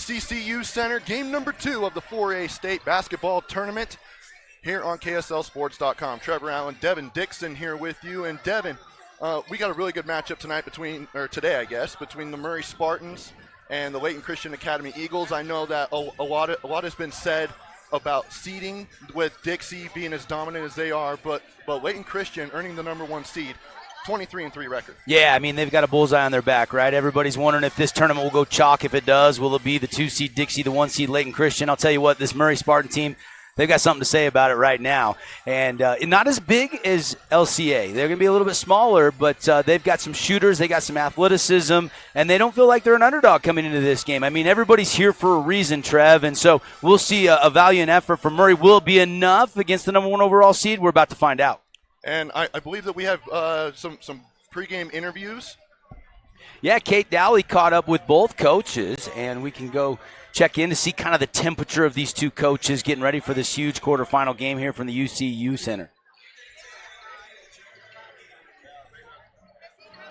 CCU Center, game number 2 of the 4A State Basketball Tournament here on KSLSports.com. Trevor Allen, Devin Dixon here with you. And Devin, we got a really good matchup today, I guess, between the Murray Spartans and the Layton Christian Academy Eagles. I know that a lot has been said about seeding with Dixie being as dominant as they are, but Layton Christian earning the number 1 seed, 23-3 record. Yeah, I mean, they've got a bullseye on their back, right? Everybody's wondering if this tournament will go chalk. If it does, will it be the 2 seed Dixie, the 1 seed Layton Christian? I'll tell you what, this Murray Spartan team, they've got something to say about it right now. And not as big as LCA. They're going to be a little bit smaller, but they've got some shooters. They got some athleticism, and they don't feel like they're an underdog coming into this game. I mean, everybody's here for a reason, Trev, and so we'll see a valiant effort from Murray. Will it be enough against the number 1 overall seed? We're about to find out. And I believe that we have some pregame interviews. Yeah, Kate Dowley caught up with both coaches, and we can go check in to see kind of the temperature of these two coaches getting ready for this huge quarterfinal game here from the UCU Center.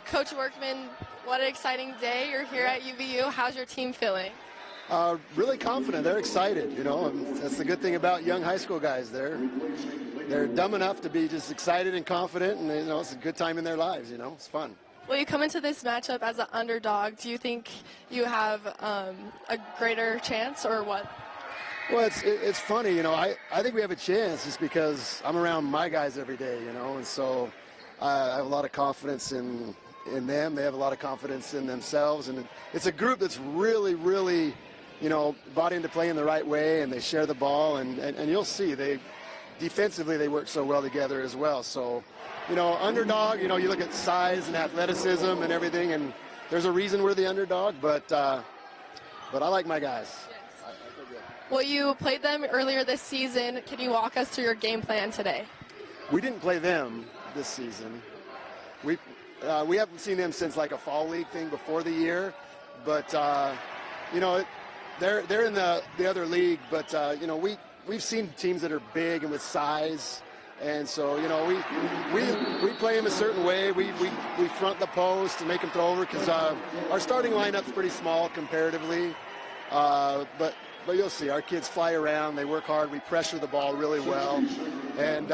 Coach Workman, what an exciting day. You're here at UVU. How's your team feeling? Really confident. They're excited, you know. And that's the good thing about young high school guys. They're dumb enough to be just excited and confident, and you know, it's a good time in their lives. You know, it's fun. Will you come into this matchup as an underdog? Do you think you have a greater chance, or what? Well, it's funny, you know. I think we have a chance just because I'm around my guys every day, you know, and so I have a lot of confidence in them. They have a lot of confidence in themselves, and it's a group that's really, really, you know, bought into playing the right way, and they share the ball, and you'll see defensively they work so well together as well. So, you know, underdog, you know, you look at size and athleticism and everything, and there's a reason we're the underdog, but I like my guys. Well, you played them earlier this season. Can you walk us through your game plan today? We didn't play them this season. We haven't seen them since like a fall league thing before the year, but you know, they're in the other league, but you know, we've seen teams that are big and with size, and so you know, we play them a certain way. We front the post and make them throw over because our starting lineup's pretty small comparatively, but you'll see our kids fly around. They work hard. We pressure the ball really well, and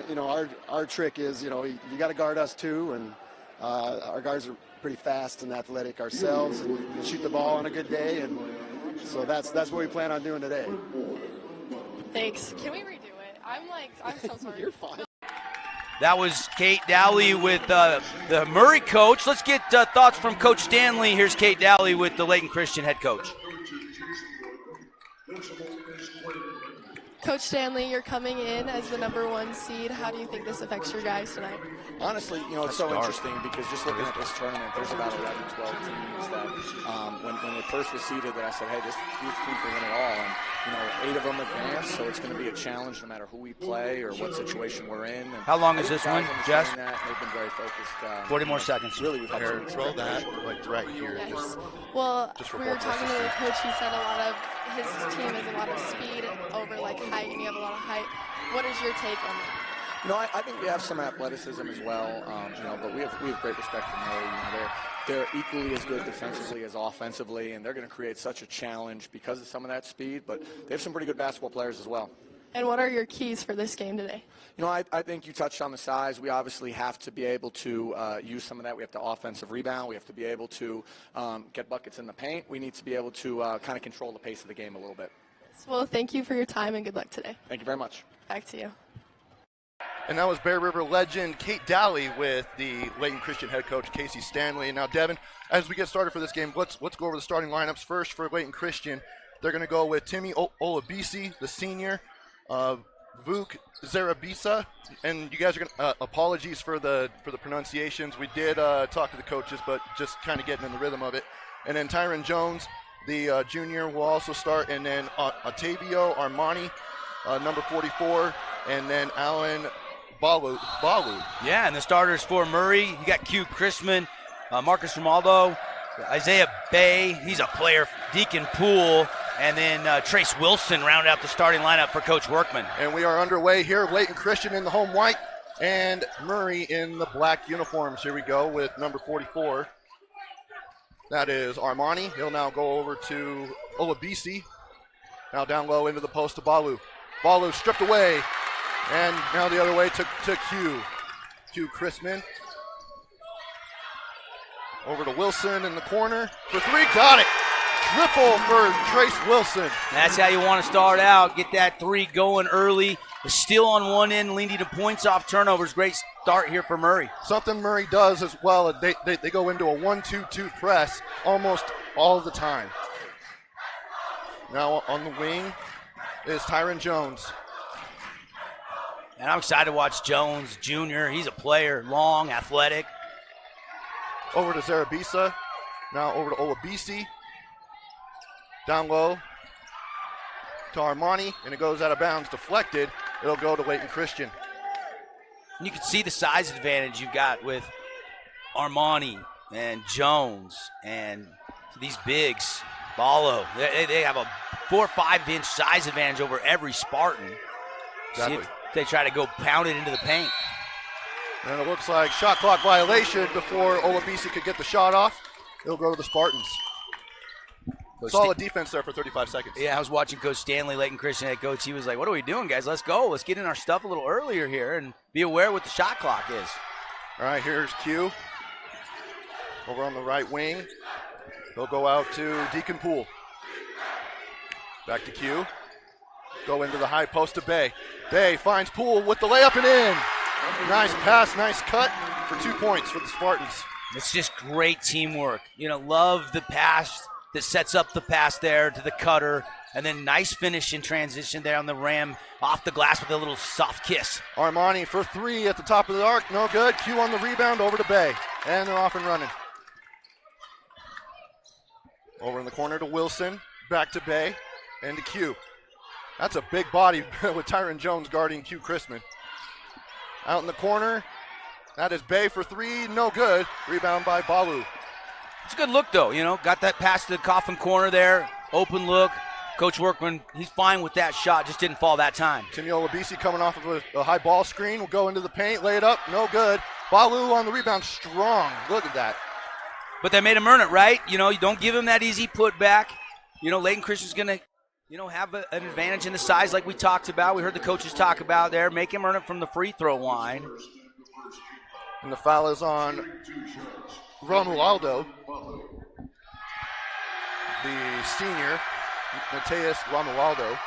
you know, our trick is, you know, you got to guard us too, and our guys are pretty fast and athletic ourselves, and we can shoot the ball on a good day, and so that's what we plan on doing today. Thanks. Can we redo it? I'm so sorry. You're fine. That was Kate Dowley with the Murray coach. Let's get thoughts from Coach Stanley. Here's Kate Dowley with the Layton Christian head coach. Coach Stanley, you're coming in as the number 1 seed. How do you think this affects your guys tonight? Honestly, you know, it's so interesting because just looking at this tournament, there's about 11, 12 teams that when it first was seeded that I said, hey, these teams will win it all. And, you know, 8 of them advanced, so it's going to be a challenge no matter who we play or what situation we're in. And how long is this one, Jess? They've been very focused. 40 more seconds. Really, we've had Here, throw that like right here. Yes. Well, we were talking to the coach. He said a lot of his team has a lot of speed over like height, and you have a lot of height. What is your take on that? You know, I think we have some athleticism as well, you know, but we have great respect for Murray. You know, they're equally as good defensively as offensively, and they're going to create such a challenge because of some of that speed, but they have some pretty good basketball players as well. And what are your keys for this game today? You know, I think you touched on the size. We obviously have to be able to use some of that. We have to offensive rebound. We have to be able to get buckets in the paint. We need to be able to kind of control the pace of the game a little bit. Well, thank you for your time and good luck today. Thank you very much. Back to you. And that was Bear River legend Kate Dowley with the Layton Christian head coach Casey Stanley. And now, Devin, as we get started for this game, let's go over the starting lineups first for Layton Christian. They're going to go with Timmy Olabisi, the senior, Vuk Zarabisa, and you guys are going to apologies for the pronunciations. We did talk to the coaches, but just kind of getting in the rhythm of it. And then Tyron Jones, the junior, will also start, and then Otavio Armani, number 44, and then Alan Balu. Yeah, and the starters for Murray, you got Q Chrisman, Marcus Romaldo, Isaiah Bay, he's a player, Deacon Poole, and then Trace Wilson round out the starting lineup for Coach Workman. And we are underway here. Layton Christian in the home white and Murray in the black uniforms. Here we go with number 44. That is Armani. He'll now go over to Olabisi. Now down low into the post to Balu. Balu stripped away. And now the other way to Q. Q Chrisman. Over to Wilson in the corner. For three, got it. Triple for Trace Wilson. That's how you want to start out. Get that three going early. The steal on one end, leading to points off turnovers. Great start here for Murray. Something Murray does as well. They go into a 1-2-2 press almost all the time. Now on the wing is Tyron Jones. And I'm excited to watch Jones Jr. He's a player, long, athletic. Over to Zarabisa. Now over to Olabisi. Down low to Armani, and it goes out of bounds, deflected. It'll go to Layton Christian. You can see the size advantage you've got with Armani and Jones and these bigs. Ballo, they have a 4 or 5 inch size advantage over every Spartan. Exactly. See if they try to go pound it into the paint. And it looks like shot clock violation before Olabisi could get the shot off. It'll go to the Spartans. Solid defense there for 35 seconds. Yeah, I was watching Coach Stanley, Layton Christian head coach. He was like, what are we doing, guys? Let's go. Let's get in our stuff a little earlier here and be aware what the shot clock is. All right, here's Q. Over on the right wing. He'll go out to Deacon Poole. Back to Q. Go into the high post to Bay. Bay finds Poole with the layup and in. Nice pass, nice cut for 2 points for the Spartans. It's just great teamwork. Love the pass that sets up the pass there to the cutter, and then nice finish in transition there on the rim, off the glass with a little soft kiss. Armani for three at the top of the arc, no good. Q on the rebound, over to Bay, and they're off and running. Over in the corner to Wilson, back to Bay, and to Q. That's a big body with Tyron Jones guarding Q Chrisman. Out in the corner, that is Bay for three, no good. Rebound by Balu. It's a good look, though. Got that pass to the coffin corner there. Open look. Coach Workman, he's fine with that shot. Just didn't fall that time. Timmy Olabisi coming off of a high ball screen. Will go into the paint. Lay it up. No good. Balu on the rebound. Strong. Look at that. But they made him earn it, right? You don't give him that easy putback. Layton Christian's going to, have an advantage in the size like we talked about. We heard the coaches talk about there. Make him earn it from the free throw line. And the foul is on Romualdo, the senior, Mateus Romualdo,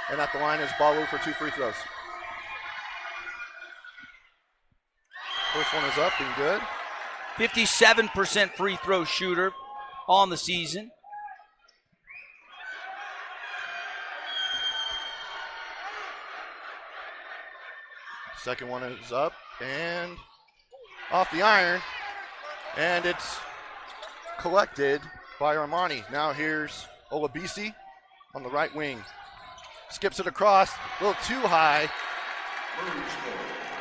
and at the line is Balu for 2 free throws. First one is up and good. 57% free throw shooter on the season. Second one is up and off the iron. And it's collected by Armani. Now here's Olabisi on the right wing. Skips it across, a little too high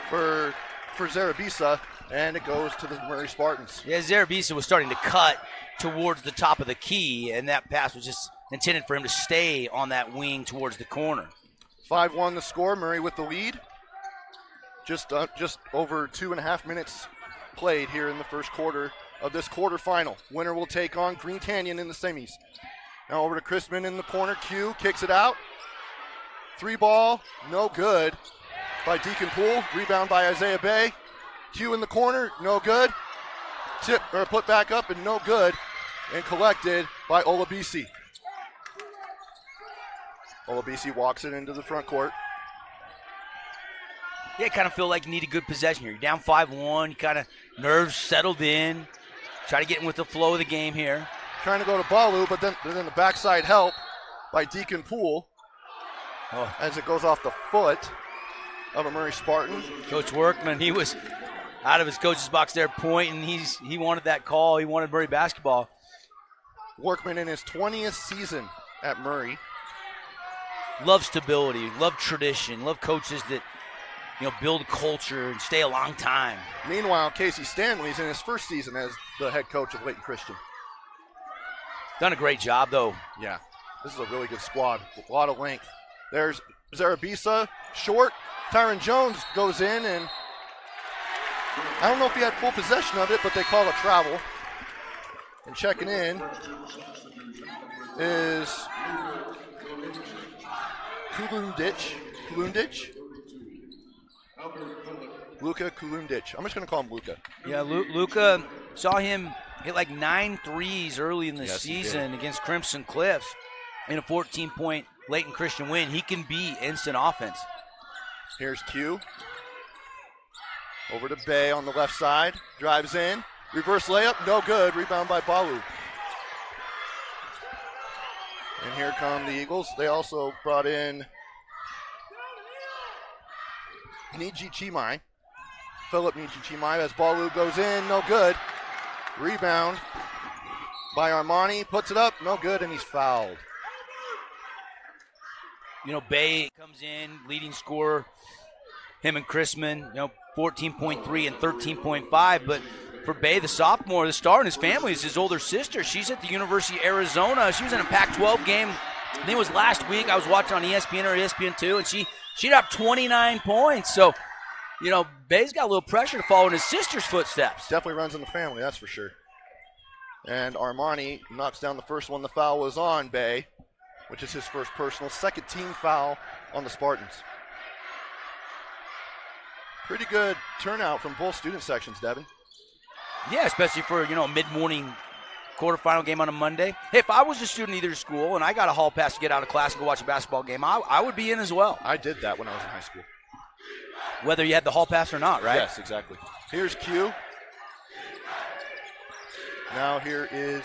for Zarabisa, and it goes to the Murray Spartans. Yeah, Zarabisa was starting to cut towards the top of the key, and that pass was just intended for him to stay on that wing towards the corner. 5-1 the score, Murray with the lead. Just over 2.5 minutes played here in the first quarter of this quarterfinal. Winner will take on Green Canyon in the semis. Now over to Chrisman in the corner. Q kicks it out. 3 ball, no good by Deacon Poole. Rebound by Isaiah Bay. Q in the corner, no good. Tip or put back up and no good. And collected by Olabisi. Olabisi walks it into the front court. Yeah, kind of feel like you need a good possession here. You're down 5-1, you kind of nerves settled in. Try to get in with the flow of the game here. Trying to go to Balu, but then the backside help by Deacon Poole as it goes off the foot of a Murray Spartan. Coach Workman, he was out of his coach's box there pointing. He wanted that call. He wanted Murray basketball. Workman in his 20th season at Murray. Love stability, love tradition, love coaches that build culture and stay a long time. Meanwhile, Casey Stanley's in his first season as the head coach of Layton Christian. Done a great job, though. Yeah, this is a really good squad with a lot of length. There's Zarabisa, short. Tyron Jones goes in, and I don't know if he had full possession of it, but they call a travel. And checking in is Kulundic. Luka Kulundic. I'm just going to call him Luka. Yeah, Luka, saw him hit like 9 threes early in the Yes, season against Crimson Cliffs in a 14-point Layton Christian win. He can be instant offense. Here's Q. Over to Bay on the left side. Drives in. Reverse layup. No good. Rebound by Balu. And here come the Eagles. They also brought in Niji Chimai. Philip Niji Chimai as Balu goes in. No good. Rebound by Armani. Puts it up. No good, and he's fouled. You know, Bay comes in, leading scorer. Him and Chrisman, 14.3 and 13.5. But for Bay, the sophomore, the star in his family is his older sister. She's at the University of Arizona. She was in a Pac-12 game. I think it was last week. I was watching on ESPN or ESPN2, and she got 29 points. So, Bay's got a little pressure to follow in his sister's footsteps. Definitely runs in the family, that's for sure. And Armani knocks down the first one. The foul was on Bay, which is his first personal. Second team foul on the Spartans. Pretty good turnout from both student sections, Devin. Yeah, especially for, a mid-morning quarterfinal game on a Monday. Hey, if I was a student at either school and I got a hall pass to get out of class and go watch a basketball game, I would be in as well. I did that when I was in high school. Whether you had the hall pass or not, right? Yes, exactly. Here's Q. Now here is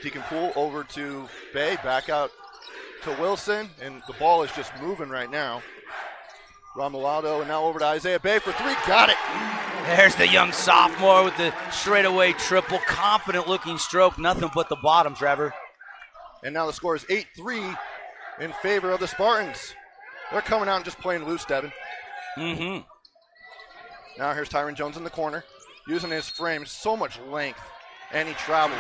Deacon Poole over to Bay, back out to Wilson, and the ball is just moving right now. Romulado, and now over to Isaiah Bay for three. Got it. There's the young sophomore with the straightaway triple. Confident-looking stroke. Nothing but the bottom, Trevor. And now the score is 8-3 in favor of the Spartans. They're coming out and just playing loose, Devin. Mm-hmm. Now here's Tyron Jones in the corner, using his frame, so much length, and he travels.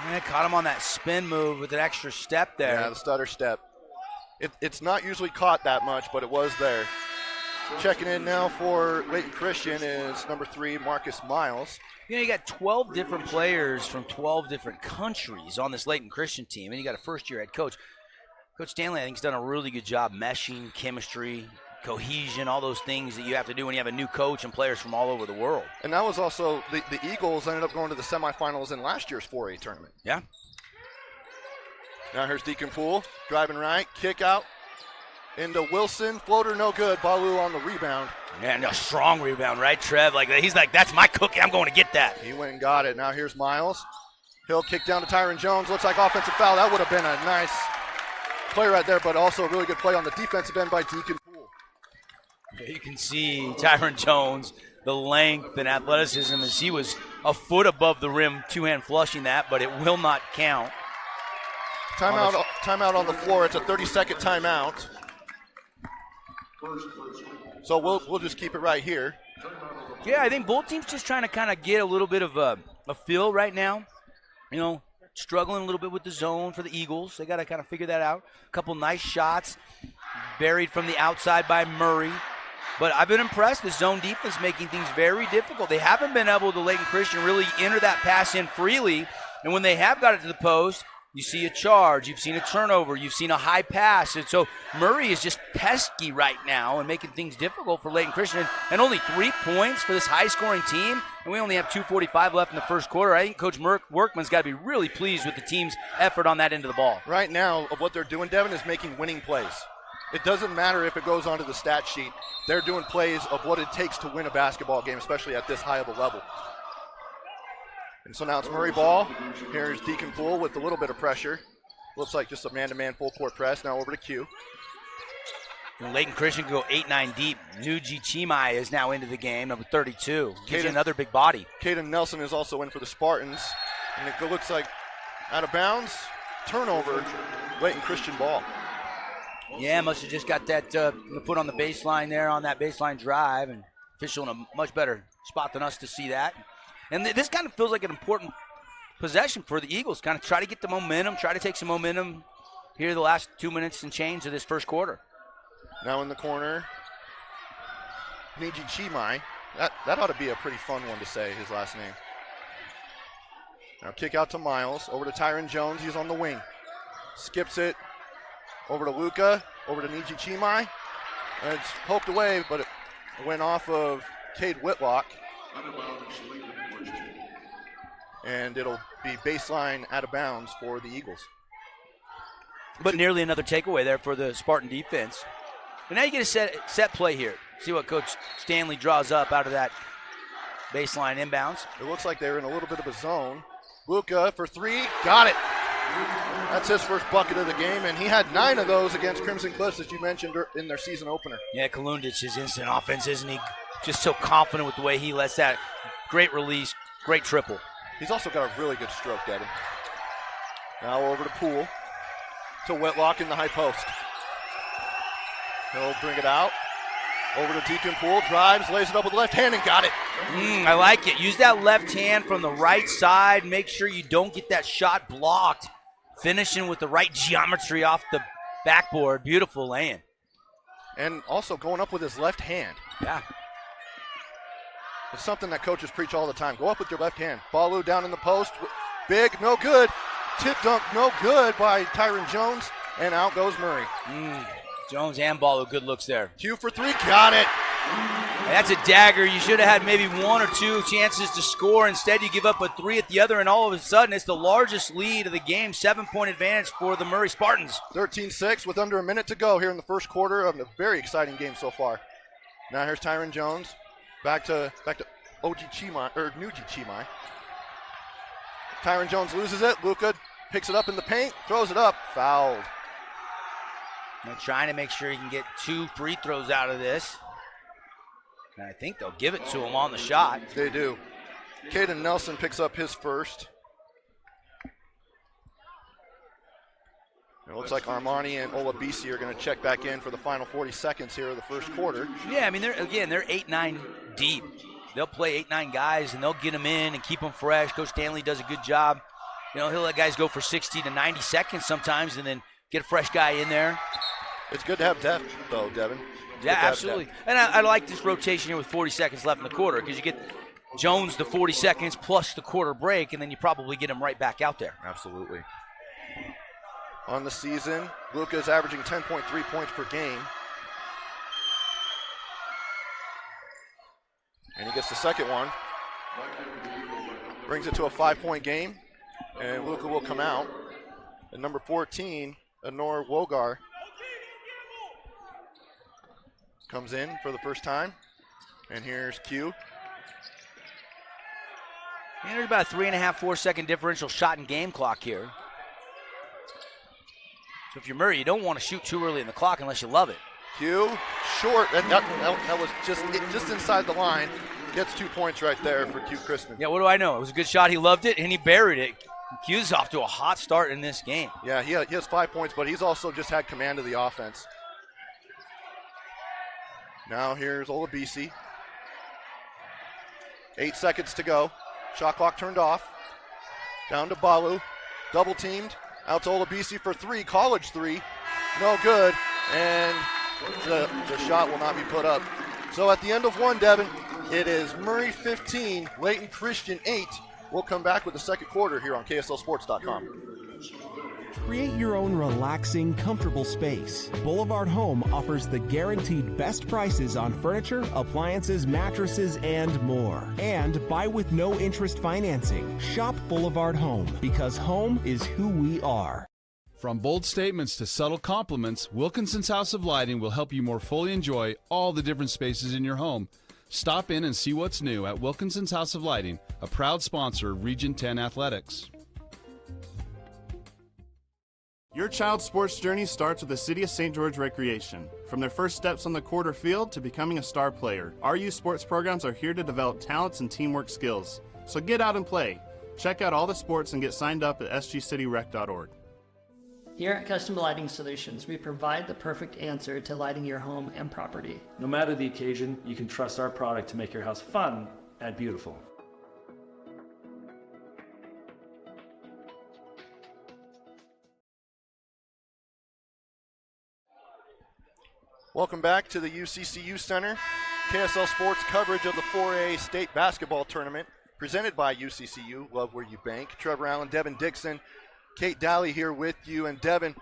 Yeah, caught him on that spin move with an extra step there. Yeah, the stutter step. It's not usually caught that much, but it was there. Checking in now for Layton Christian is number 3, Marcus Miles. You got 12 different players from 12 different countries on this Layton Christian team, and you got a first-year head coach. Coach Stanley, I think, has done a really good job meshing, chemistry, cohesion, all those things that you have to do when you have a new coach and players from all over the world. And that was also, the Eagles ended up going to the semifinals in last year's 4A tournament. Yeah. Now here's Deacon Poole, driving right, kick out into Wilson, floater no good, Balu on the rebound. Yeah, and a strong rebound, right, Trev? He's like, that's my cookie, I'm going to get that. He went and got it. Now here's Miles. He'll kick down to Tyron Jones, looks like offensive foul. That would have been a nice play right there, but also a really good play on the defensive end by Deacon Poole. You can see Tyron Jones, the length and athleticism, as he was a foot above the rim, two-hand flushing that, but it will not count. Timeout on the floor. It's a 30-second timeout. So we'll just keep it right here. Yeah, I think both teams just trying to kind of get a little bit of a feel right now. Struggling a little bit with the zone for the Eagles. They got to kind of figure that out. A couple nice shots buried from the outside by Murray. But I've been impressed. The zone defense making things very difficult. They haven't been able to, Layton Christian, really enter that pass in freely. And when they have got it to the post, you see a charge, you've seen a turnover, you've seen a high pass. And so Murray is just pesky right now and making things difficult for Layton Christian. And only 3 points for this high-scoring team, and we only have 2:45 left in the first quarter. I think Coach Workman's got to be really pleased with the team's effort on that end of the ball. Right now, of what they're doing, Devin, is making winning plays. It doesn't matter if it goes onto the stat sheet. They're doing plays of what it takes to win a basketball game, especially at this high of a level. And so now it's Murray ball. Here's Deacon Poole with a little bit of pressure. Looks like just a man-to-man full-court press. Now over to Q. And Layton Christian can go 8-9 deep. Nuji Chimai is now into the game, number 32. Gives you another big body. Caden Nelson is also in for the Spartans. And it looks like out of bounds, turnover, Layton Christian ball. Yeah, must have just got that foot on the baseline there on that baseline drive, and official in a much better spot than us to see that. And this kind of feels like an important possession for the Eagles. Kind of try to get the momentum, try to take some momentum here the last 2 minutes and change of this first quarter. Now in the corner, Niji Chimai. That ought to be a pretty fun one to say, his last name. Now kick out to Miles, over to Tyron Jones, he's on the wing. Skips it, over to Luca, over to Niji Chimai. And it's poked away, but it went off of Cade Whitlock. And it'll be baseline out of bounds for the Eagles. But nearly another takeaway there for the Spartan defense. But now you get a set play here. See what Coach Stanley draws up out of that baseline inbounds. It looks like they're in a little bit of a zone. Luca for three, got it. That's his first bucket of the game, and he had 9 of those against Crimson Cliffs, as you mentioned in their season opener. Yeah, Kalundich is instant offense, isn't he? Just so confident with the way he lets that. Great release, great triple. He's also got a really good stroke, Devin. Now over to Poole, to Whitlock in the high post. He'll bring it out. Over to Deacon Poole, drives, lays it up with the left hand, and got it. I like it. Use that left hand from the right side. Make sure you don't get that shot blocked. Finishing with the right geometry off the backboard. Beautiful laying. And also going up with his left hand. Yeah. It's something that coaches preach all the time. Go up with your left hand. Balu down in the post. Big, no good. Tip dunk, no good by Tyron Jones. And out goes Murray. Jones and Balu, good looks there. Q for 3, got it. That's a dagger. You should have had maybe 1 or 2 chances to score. Instead, you give up a 3 at the other, and all of a sudden, it's the largest lead of the game. 7-point advantage for the Murray Spartans. 13-6 with under a minute to go here in the first quarter of a very exciting game so far. Now here's Tyron Jones. Back to Nuji Chimai. Tyron Jones loses it. Luca picks it up in the paint, throws it up, fouled. They're trying to make sure he can get 2 free throws out of this. And I think they'll give it to him on the shot. They do. Caden Nelson picks up his first. It looks like Armani and Olabisi are going to check back in for the final 40 seconds here of the first quarter. Yeah, I mean, they're 8-9 deep. They'll play 8-9 guys, and they'll get them in and keep them fresh. Coach Stanley does a good job. You know, he'll let guys go for 60 to 90 seconds sometimes and then get a fresh guy in there. It's good to have depth, though, Devin. Yeah, absolutely. And I like this rotation here with 40 seconds left in the quarter because you get Jones the 40 seconds plus the quarter break, and then you probably get him right back out there. Absolutely. On the season, Luka's averaging 10.3 points per game. And he gets the second one. Brings it to a 5-point game. And Luka will come out. And number 14, Anor Wogar, comes in for the first time. And here's Q. And there's about a 3.5, 4-second differential shot and game clock here. So if you're Murray, you don't want to shoot too early in the clock unless you love it. Q, short. That was just inside the line. Gets 2 points right there for Q Christman. Yeah, what do I know? It was a good shot. He loved it, and he buried it. Q's off to a hot start in this game. Yeah, he has 5 points, but he's also just had command of the offense. Now here's Olabisi. 8 seconds to go. Shot clock turned off. Down to Balu. Double teamed. Out to Olabisi for 3. College 3. No good. And the shot will not be put up. So at the end of one, Devin, it is Murray 15, Layton Christian 8. We'll come back with the second quarter here on KSLSports.com. Create your own relaxing, comfortable space. Boulevard Home offers the guaranteed best prices on furniture, appliances, mattresses, and more. And buy with no interest financing. Shop Boulevard Home, because home is who we are. From bold statements to subtle compliments, Wilkinson's House of Lighting will help you more fully enjoy all the different spaces in your home. Stop in and see what's new at Wilkinson's House of Lighting, a proud sponsor of Region 10 Athletics. Your child's sports journey starts with the City of St. George Recreation. From their first steps on the quarter field to becoming a star player, our youth sports programs are here to develop talents and teamwork skills. So get out and play. Check out all the sports and get signed up at sgcityrec.org. Here at Custom Lighting Solutions, we provide the perfect answer to lighting your home and property. No matter the occasion, you can trust our product to make your house fun and beautiful. Welcome back to the UCCU Center. KSL Sports coverage of the 4A State Basketball Tournament presented by UCCU. Love where you bank. Trevor Allen, Devin Dixon, Kate Daly here with you. And Devin,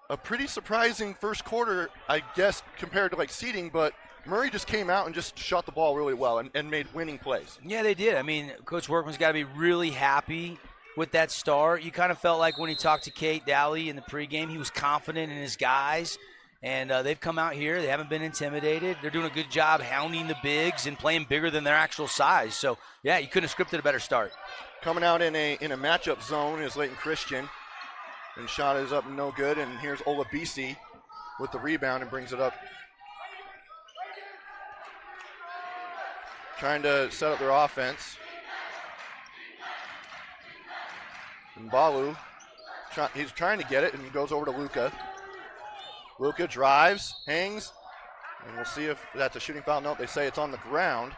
a pretty surprising first quarter, I guess, compared to like seeding, but Murray just came out and just shot the ball really well and made winning plays. Yeah, they did. I mean, Coach Workman's got to be really happy with that start. You kind of felt like when he talked to Kate Daly in the pregame, he was confident in his guys. And they've come out here. They haven't been intimidated. They're doing a good job hounding the bigs and playing bigger than their actual size. So, yeah, you couldn't have scripted a better start. Coming out in a matchup zone is Layton Christian. And shot is up no good. And here's Olabisi with the rebound and brings it up. Trying to set up their offense. And Balu, he's trying to get it, and he goes over to Luka. Luka drives, hangs, and we'll see if that's a shooting foul. No, they say it's on the ground.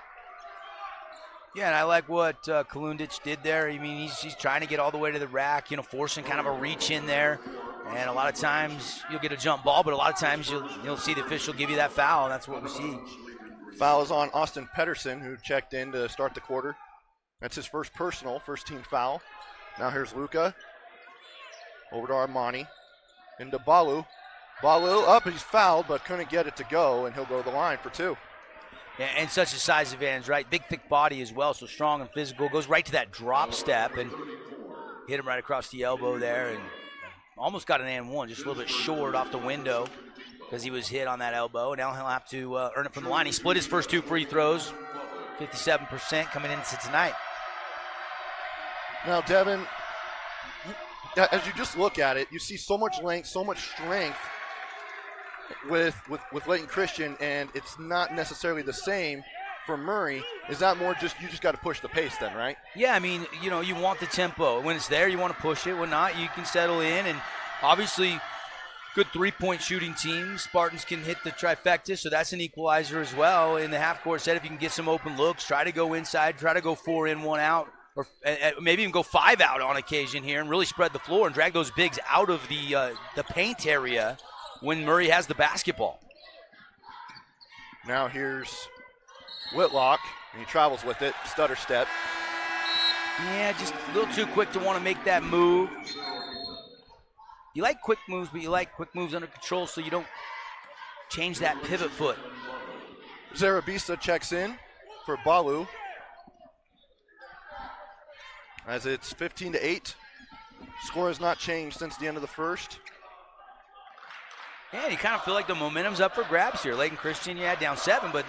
Yeah, and I like what Kalundic did there. I mean, he's trying to get all the way to the rack, forcing kind of a reach in there. And a lot of times you'll get a jump ball, but a lot of times you'll see the official give you that foul, and that's what we see. Foul is on Austin Pedersen, who checked in to start the quarter. That's his first team foul. Now here's Luka. Over to Armani. Into Balu. Balu up, he's fouled, but couldn't get it to go, and he'll go to the line for two. Yeah, and such a size advantage, right? Big, thick body as well, so strong and physical. Goes right to that drop step and hit him right across the elbow there, and almost got an and one, just a little bit short off the window because he was hit on that elbow. Now he'll have to earn it from the line. He split his first two free throws, 57% coming into tonight. Now, Devin, as you just look at it, you see so much length, so much strength with Layton Christian, and it's not necessarily the same for Murray. Is that more just you just got to push the pace then, right? Yeah, I mean, you want the tempo. When it's there, you want to push it. When not, you can settle in. And obviously, good three-point shooting team. Spartans can hit the trifecta, so that's an equalizer as well. In the half-court set, if you can get some open looks, try to go inside, try to go 4 in, 1 out, or maybe even go 5 out on occasion here and really spread the floor and drag those bigs out of the paint area when Murray has the basketball. Now here's Whitlock, and he travels with it, stutter step. Yeah, just a little too quick to want to make that move. You like quick moves, but you like quick moves under control so you don't change that pivot foot. Zarabisa checks in for Balu. As it's 15-8. Score has not changed since the end of the first. Yeah, you kind of feel like the momentum's up for grabs here. Layton Christian, down 7, but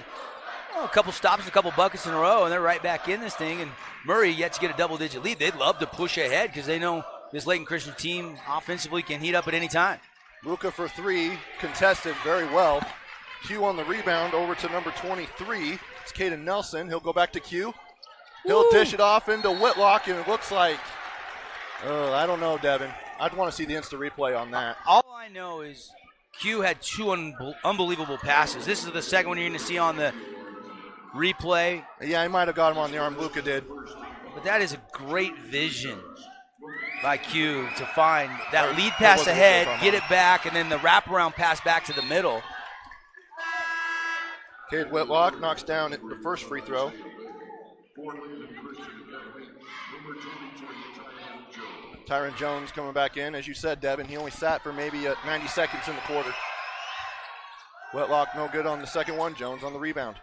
a couple stops, a couple buckets in a row, and they're right back in this thing. And Murray yet to get a double-digit lead. They'd love to push ahead because they know this Layton Christian team offensively can heat up at any time. Luka for 3, contested very well. Q on the rebound over to number 23. It's Caden Nelson. He'll go back to Q. He'll dish it off into Whitlock, and it looks like, I don't know, Devin. I'd want to see the instant replay on that. All I know is Q had 2 unbelievable passes. This is the second one you're going to see on the replay. Yeah, he might have got him on the arm. Luka did. But that is a great vision by Q to find that lead pass ahead, get it back, and then the wraparound pass back to the middle. Cade Whitlock knocks down the first free throw. Tyron Jones coming back in. As you said, Devin, he only sat for maybe 90 seconds in the quarter. Whitlock no good on the second one. Jones on the rebound.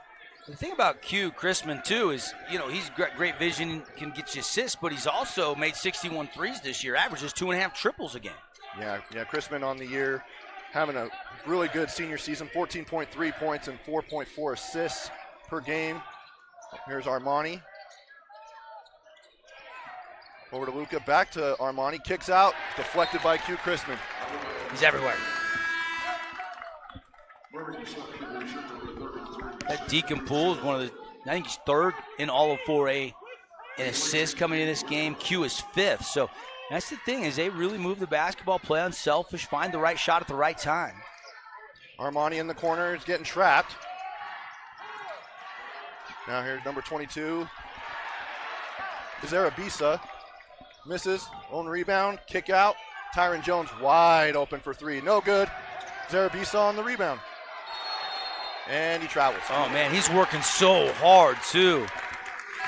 The thing about Q Chrisman, too, is, he's great vision, can get you assists, but he's also made 61 threes this year, averages 2.5 triples a game. Yeah, Chrisman on the year, having a really good senior season, 14.3 points and 4.4 assists per game. Here's Armani. Over to Luka, back to Armani, kicks out, deflected by Q Chrisman. He's everywhere. That Deacon Poole is one of I think he's 3rd in all of 4A in assists coming into this game. Q is 5th. So that's the thing, is they really move the basketball, play unselfish, find the right shot at the right time. Armani in the corner is getting trapped. Now here's number 22. Zarabisa misses, own rebound, kick out. Tyron Jones wide open for 3, no good. Zarabisa on the rebound. And he travels. Oh, man, he's working so hard, too.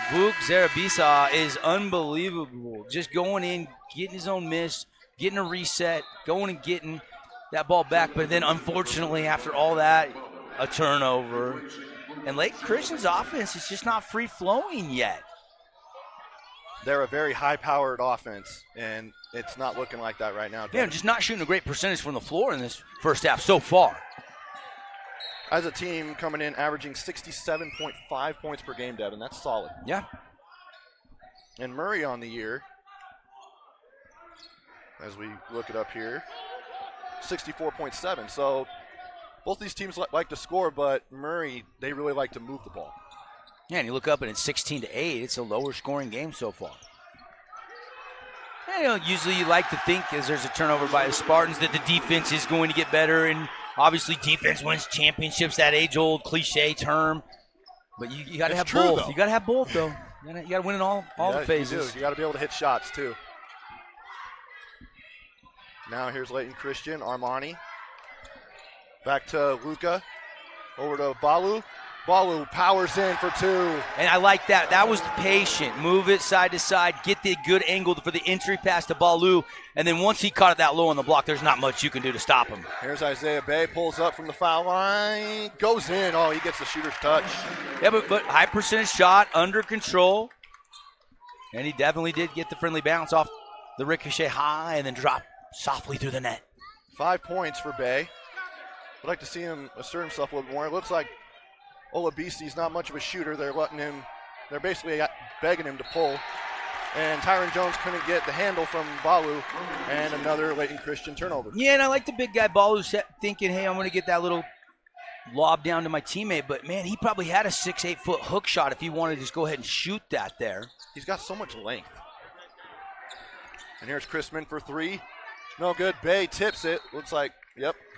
Vuk Zarabisa is unbelievable. Just going in, getting his own miss, getting a reset, going and getting that ball back. But then, unfortunately, after all that, a turnover. And Layton Christian's offense is just not free-flowing yet. They're a very high-powered offense, and it's not looking like that right now. Yeah, just not shooting a great percentage from the floor in this first half so far. As a team coming in averaging 67.5 points per game, Devin. That's solid. Yeah. And Murray on the year, as we look it up here, 64.7. So both these teams like to score, but Murray, they really like to move the ball. Yeah, and you look up and it's 16-8. It's a lower scoring game so far. And, usually you like to think as there's a turnover by the Spartans that the defense is going to get better, and obviously defense wins championships, that age-old cliche term. But you got to have both. Though. You got to have both, though. You got to win in all the phases. You got to be able to hit shots, too. Now here's Layton Christian, Armani. Back to Luca. Over to Balu. Balu powers in for two. And I like that. That was patient. Move it side to side. Get the good angle for the entry pass to Balu. And then once he caught it that low on the block, there's not much you can do to stop him. Here's Isaiah Bay. Pulls up from the foul line. Goes in. Oh, he gets the shooter's touch. Yeah, but high percentage shot, under control. And he definitely did get the friendly bounce off the ricochet high and then drop softly through the net. 5 points for Bay. I'd like to see him assert himself a little more. It looks like Olabisi's not much of a shooter. They're basically begging him to pull. And Tyron Jones couldn't get the handle from Balu, and another Layton Christian turnover. Yeah, and I like the big guy Balu thinking, hey, I'm going to get that little lob down to my teammate. But, man, he probably had a 6-8 foot hook shot if he wanted to just go ahead and shoot that there. He's got so much length. And here's Chrisman for three. No good. Bay tips it. Looks like,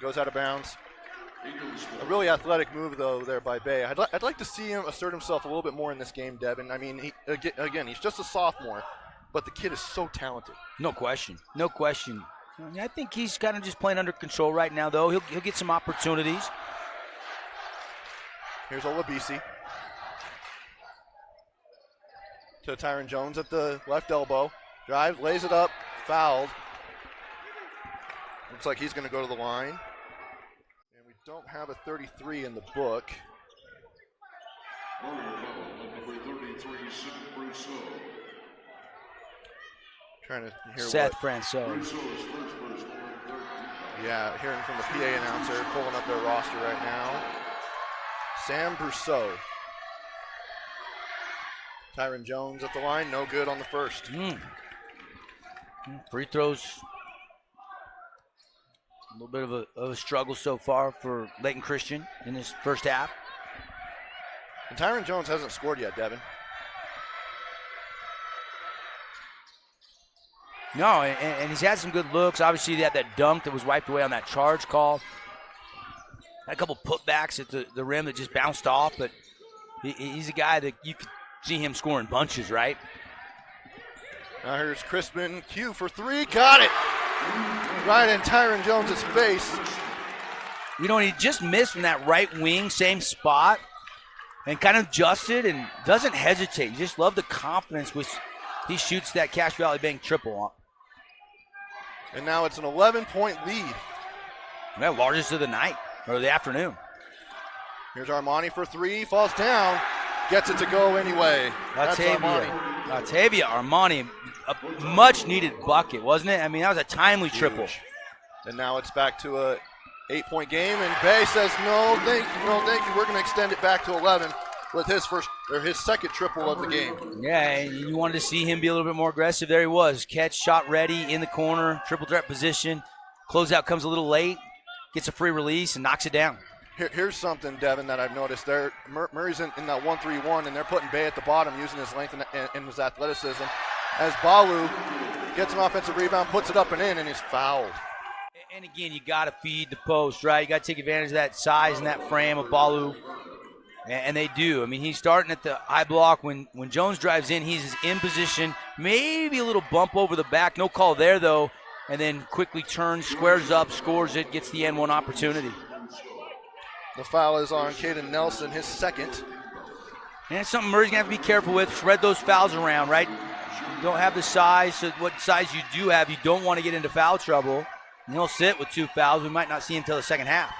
goes out of bounds. A really athletic move, though, there by Bay. I'd like to see him assert himself a little bit more in this game, Devin. I mean, he's just a sophomore, but the kid is so talented. No question. No question. I think he's kind of just playing under control right now, though. He'll get some opportunities. Here's Olabisi. To Tyron Jones at the left elbow. Drive, lays it up, fouled. Looks like he's going to go to the line. Don't have a 33 in the book. Trying to hear Seth Francois. Yeah, hearing from the PA announcer, pulling up their roster right now. Sam Brousseau. Tyron Jones at the line, no good on the first. Free throws. A little bit of a struggle so far for Layton Christian in his first half. And Tyron Jones hasn't scored yet, Devin. No, and he's had some good looks. Obviously, he had that dunk that was wiped away on that charge call. Had a couple putbacks at the rim that just bounced off, but he's a guy that you could see him scoring bunches, right? Now here's Crispin. Q for three. Got it. Right in Tyron Jones' face. You know, he just missed from that right wing, same spot, and kind of adjusted and doesn't hesitate. You just love the confidence with he shoots that Cache Valley Bank triple on. And now it's an 11-point lead. Yeah, largest of the night, or the afternoon. Here's Armani for three, falls down, gets it to go anyway. That's Armani, a much-needed bucket, wasn't it? I mean, that was a timely triple. And now it's back to a 8-point game, and Bay says, no, thank you. We're going to extend it back to 11 with his second triple of the game. Yeah, and you wanted to see him be a little bit more aggressive. There he was. Catch, shot ready, in the corner, triple threat position. Closeout comes a little late, gets a free release, and knocks it down. Here's something, Devin, that I've noticed. Murray's in that 1-3-1, and they're putting Bay at the bottom using his length and his athleticism. As Balu gets an offensive rebound, puts it up and in, and is fouled. And again, you got to feed the post, right? You got to take advantage of that size and that frame of Balu. And they do. I mean, he's starting at the high block. When Jones drives in, he's in position. Maybe a little bump over the back. No call there, though. And then quickly turns, squares up, scores it, gets the N1 opportunity. The foul is on Caden Nelson, his second. And that's something Murray's going to have to be careful with. Spread those fouls around, right? You don't have the size. So what size you do have, you don't want to get into foul trouble. And he'll sit with 2 fouls. We might not see him until the second half.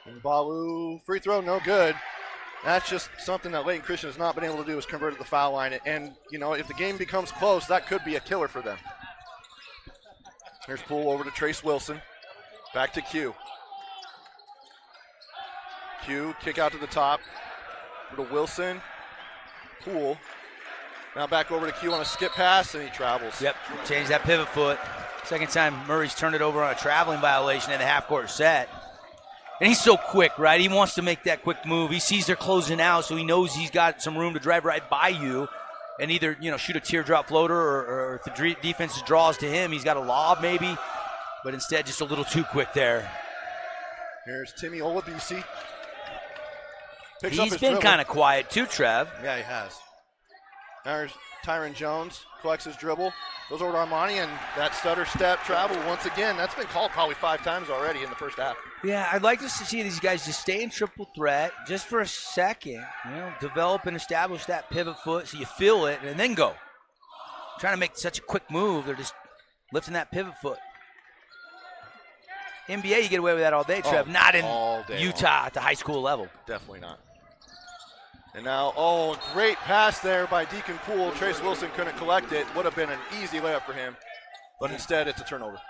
And Balu, free throw, no good. That's just something that Layton Christian has not been able to do, is convert at the foul line. And, you know, if the game becomes close, that could be a killer for them. Here's Poole over to Trace Wilson. Back to Q. Q, kick out to the top. Over to Wilson. Poole. Now back over to Q on a skip pass, and he travels. Yep, change that pivot foot. Second time Murray's turned it over on a traveling violation in the half-court set. And he's so quick, right? He wants to make that quick move. He sees they're closing out, so he knows he's got some room to drive right by you and either, you know, shoot a teardrop floater or if the defense draws to him, he's got a lob maybe. But instead, just a little too quick there. Here's Timmy Olabisi. He's been kind of quiet too, Trev. Yeah, he has. There's Tyron Jones, collects his dribble, goes over to Armani, and that stutter step travel once again. That's been called probably 5 times already in the first half. Yeah, I'd like to see these guys just stay in triple threat just for a second. You know, develop and establish that pivot foot so you feel it and then go. Trying to make such a quick move, they're just lifting that pivot foot. NBA, you get away with that all day, Trev. Not in Utah at the high school level. Definitely not. And now, great pass there by Deacon Poole. Trace Wilson couldn't collect it. Would have been an easy layup for him, but instead it's a turnover.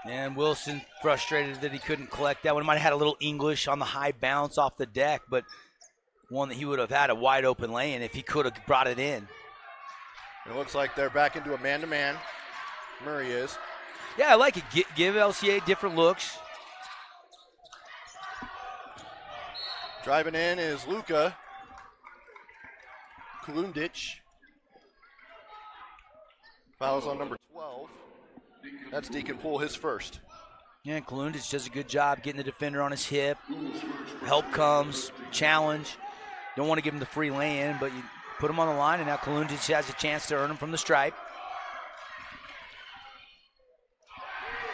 And Wilson frustrated that he couldn't collect that one. Might have had a little English on the high bounce off the deck, but one that he would have had a wide open lane if he could have brought it in. It looks like they're back into a man-to-man. Murray is. Yeah, I like it. Give LCA different looks. Driving in is Luka Kulundic. Fouls on number 12. That's Deacon Poole, his first. Yeah, Kulundic does a good job getting the defender on his hip. Help comes, challenge. Don't want to give him the free lay-in, but you put him on the line, and now Kulundic has a chance to earn him from the stripe.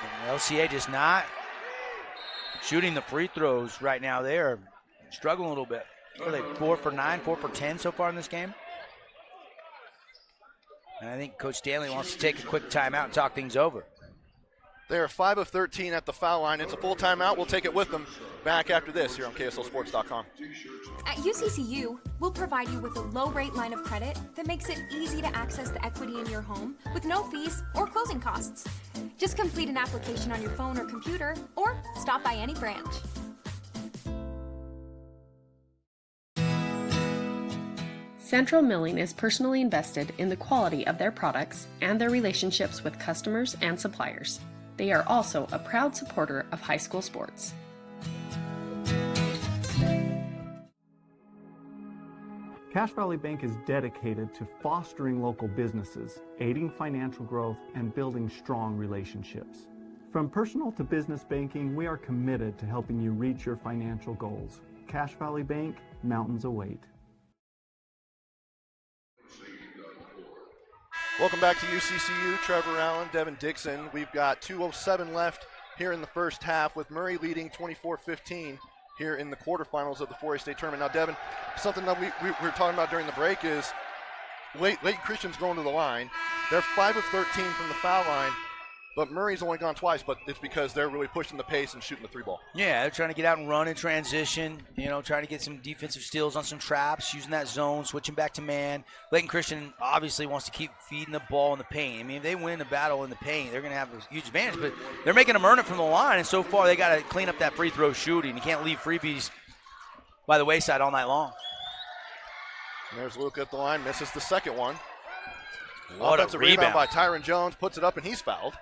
And LCA just not shooting the free throws right now. They are struggling a little bit. What are they, 4 for 9, 4 for 10 so far in this game? And I think Coach Stanley wants to take a quick timeout and talk things over. They are 5 of 13 at the foul line. It's a full timeout. We'll take it with them back after this here on KSLSports.com. At UCCU, we'll provide you with a low-rate line of credit that makes it easy to access the equity in your home with no fees or closing costs. Just complete an application on your phone or computer, or stop by any branch. Central Milling is personally invested in the quality of their products and their relationships with customers and suppliers. They are also a proud supporter of high school sports. Cache Valley Bank is dedicated to fostering local businesses, aiding financial growth, and building strong relationships. From personal to business banking, we are committed to helping you reach your financial goals. Cache Valley Bank, mountains await. Welcome back to UCCU. Trevor Allen, Devin Dixon. We've got 2:07 left here in the first half with Murray leading 24-15 here in the quarterfinals of the 4A state tournament. Now, Devin, something that we were talking about during the break is Layton Christian's going to the line. They're 5 of 13 from the foul line, but Murray's only gone twice, but it's because they're really pushing the pace and shooting the 3-ball. Yeah, they're trying to get out and run in transition, trying to get some defensive steals on some traps, using that zone, switching back to man. Layton Christian obviously wants to keep feeding the ball in the paint. I mean, if they win the battle in the paint, they're going to have a huge advantage, but they're making them earn it from the line, and so far they got to clean up that free throw shooting. You can't leave freebies by the wayside all night long. And there's Luke at the line, misses the second one. What Offensive a rebound by Tyron Jones, puts it up, and he's fouled.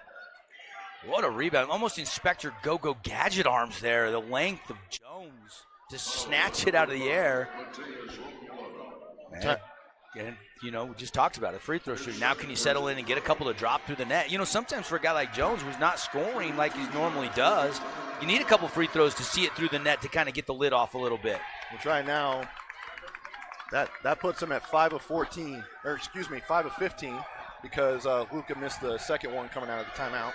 What a rebound. Almost Inspector Go-Go Gadget arms there. The length of Jones to snatch it out of the air. And we just talked about it, free throw shooting. Now can you settle in and get a couple to drop through the net? Sometimes for a guy like Jones who's not scoring like he normally does, you need a couple free throws to see it through the net to kind of get the lid off a little bit. We'll try now. That puts him at 5 of 14, or excuse me, 5 of 15 because Luka missed the second one coming out of the timeout.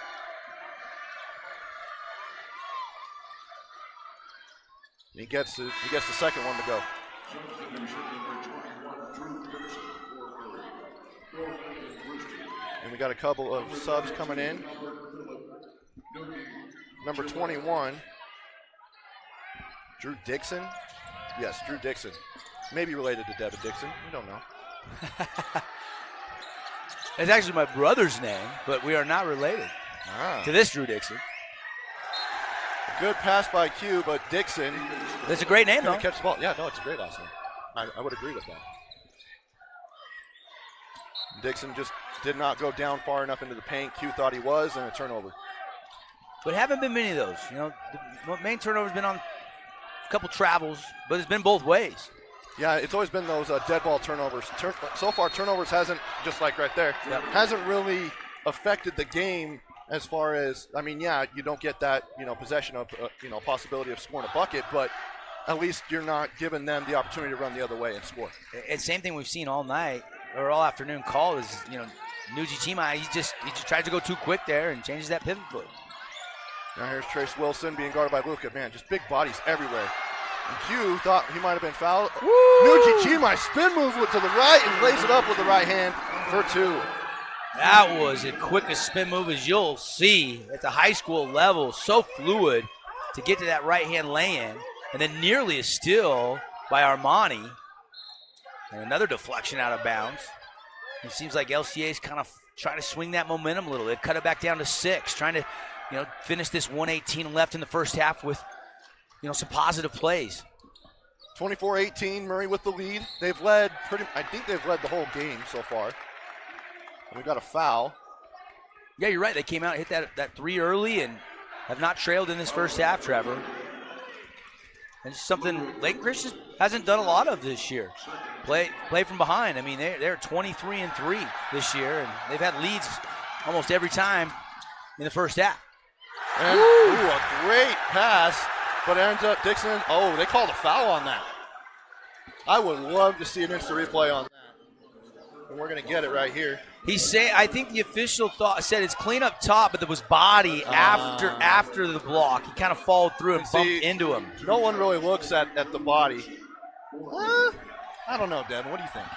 He gets the second one to go. And we got a couple of subs coming in. Number 21, Drew Dixon. Yes, Drew Dixon. Maybe related to Devin Dixon. We don't know. It's actually my brother's name, but we are not related to this Drew Dixon. A good pass by Q, but Dixon. That's a great name, though. Catch the ball. Yeah, no, it's a great last name. I would agree with that. Dixon just did not go down far enough into the paint. Q thought he was, and a turnover. But haven't been many of those. You know, the main turnover's been on a couple travels, but it's been both ways. Yeah, it's always been those dead ball turnovers. So far, turnovers hasn't, just like right there, hasn't really affected the game as far as, I mean, yeah, you don't get that, possession of, possibility of scoring a bucket, but at least you're not giving them the opportunity to run the other way and score. And same thing we've seen all night or all afternoon call is, Nuji Chima, he just tried to go too quick there and changes that pivot foot. Now here's Trace Wilson being guarded by Luka. Man, just big bodies everywhere. And Q thought he might have been fouled. Nuji Chima spin move to the right and lays it up with the right hand for two. That was the quickest spin move as you'll see at the high school level. So fluid to get to that right-hand lay-in. And then nearly a steal by Armani. And another deflection out of bounds. It seems like LCA's kind of trying to swing that momentum a little. They've cut it back down to 6, trying to finish this 118 left in the first half with, some positive plays. 24-18, Murray with the lead. They've led I think they've led the whole game so far. And we got a foul. Yeah, you're right. They came out and hit that 3 early and have not trailed in this first half, Trevor. And it's something Layton Christian hasn't done a lot of this year. Play from behind. I mean, they're 23-3 this year, and they've had leads almost every time in the first half. And, a great pass, but ends up Dixon. Oh, they called a foul on that. I would love to see an instant replay on that. And we're going to get it right here. I think the official said it's clean up top, but there was body after the block. He kind of followed through and bumped into him. No one really looks at the body. I don't know, Devin. What do you think?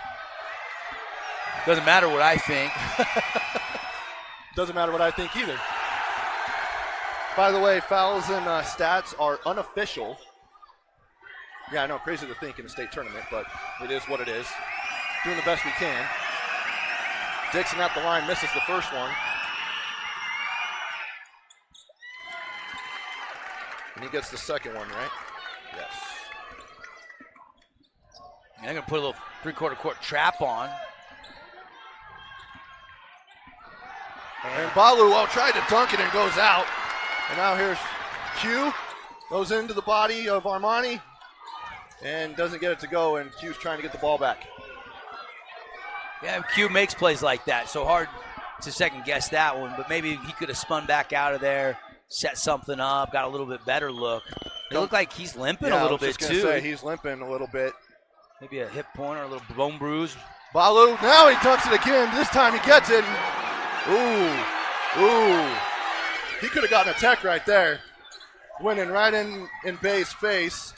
Doesn't matter what I think. Doesn't matter what I think either. By the way, fouls and stats are unofficial. Yeah, I know, crazy to think in a state tournament, but it is what it is. Doing the best we can. Dixon at the line, misses the first one. And he gets the second one, right? Yes. I'm going to put a little three-quarter court trap on. And Balu tried to dunk it and goes out. And now here's Q. Goes into the body of Armani and doesn't get it to go, and Q's trying to get the ball back. Yeah, Q makes plays like that, so hard to second-guess that one, but maybe he could have spun back out of there, set something up, got a little bit better look. It looked like he's limping a little bit, too. Say he's limping a little bit. Maybe a hip point or a little bone bruise. Balu, now he dunks it again. This time he gets it. Ooh. He could have gotten a tech right there. Winning right in Bay's face.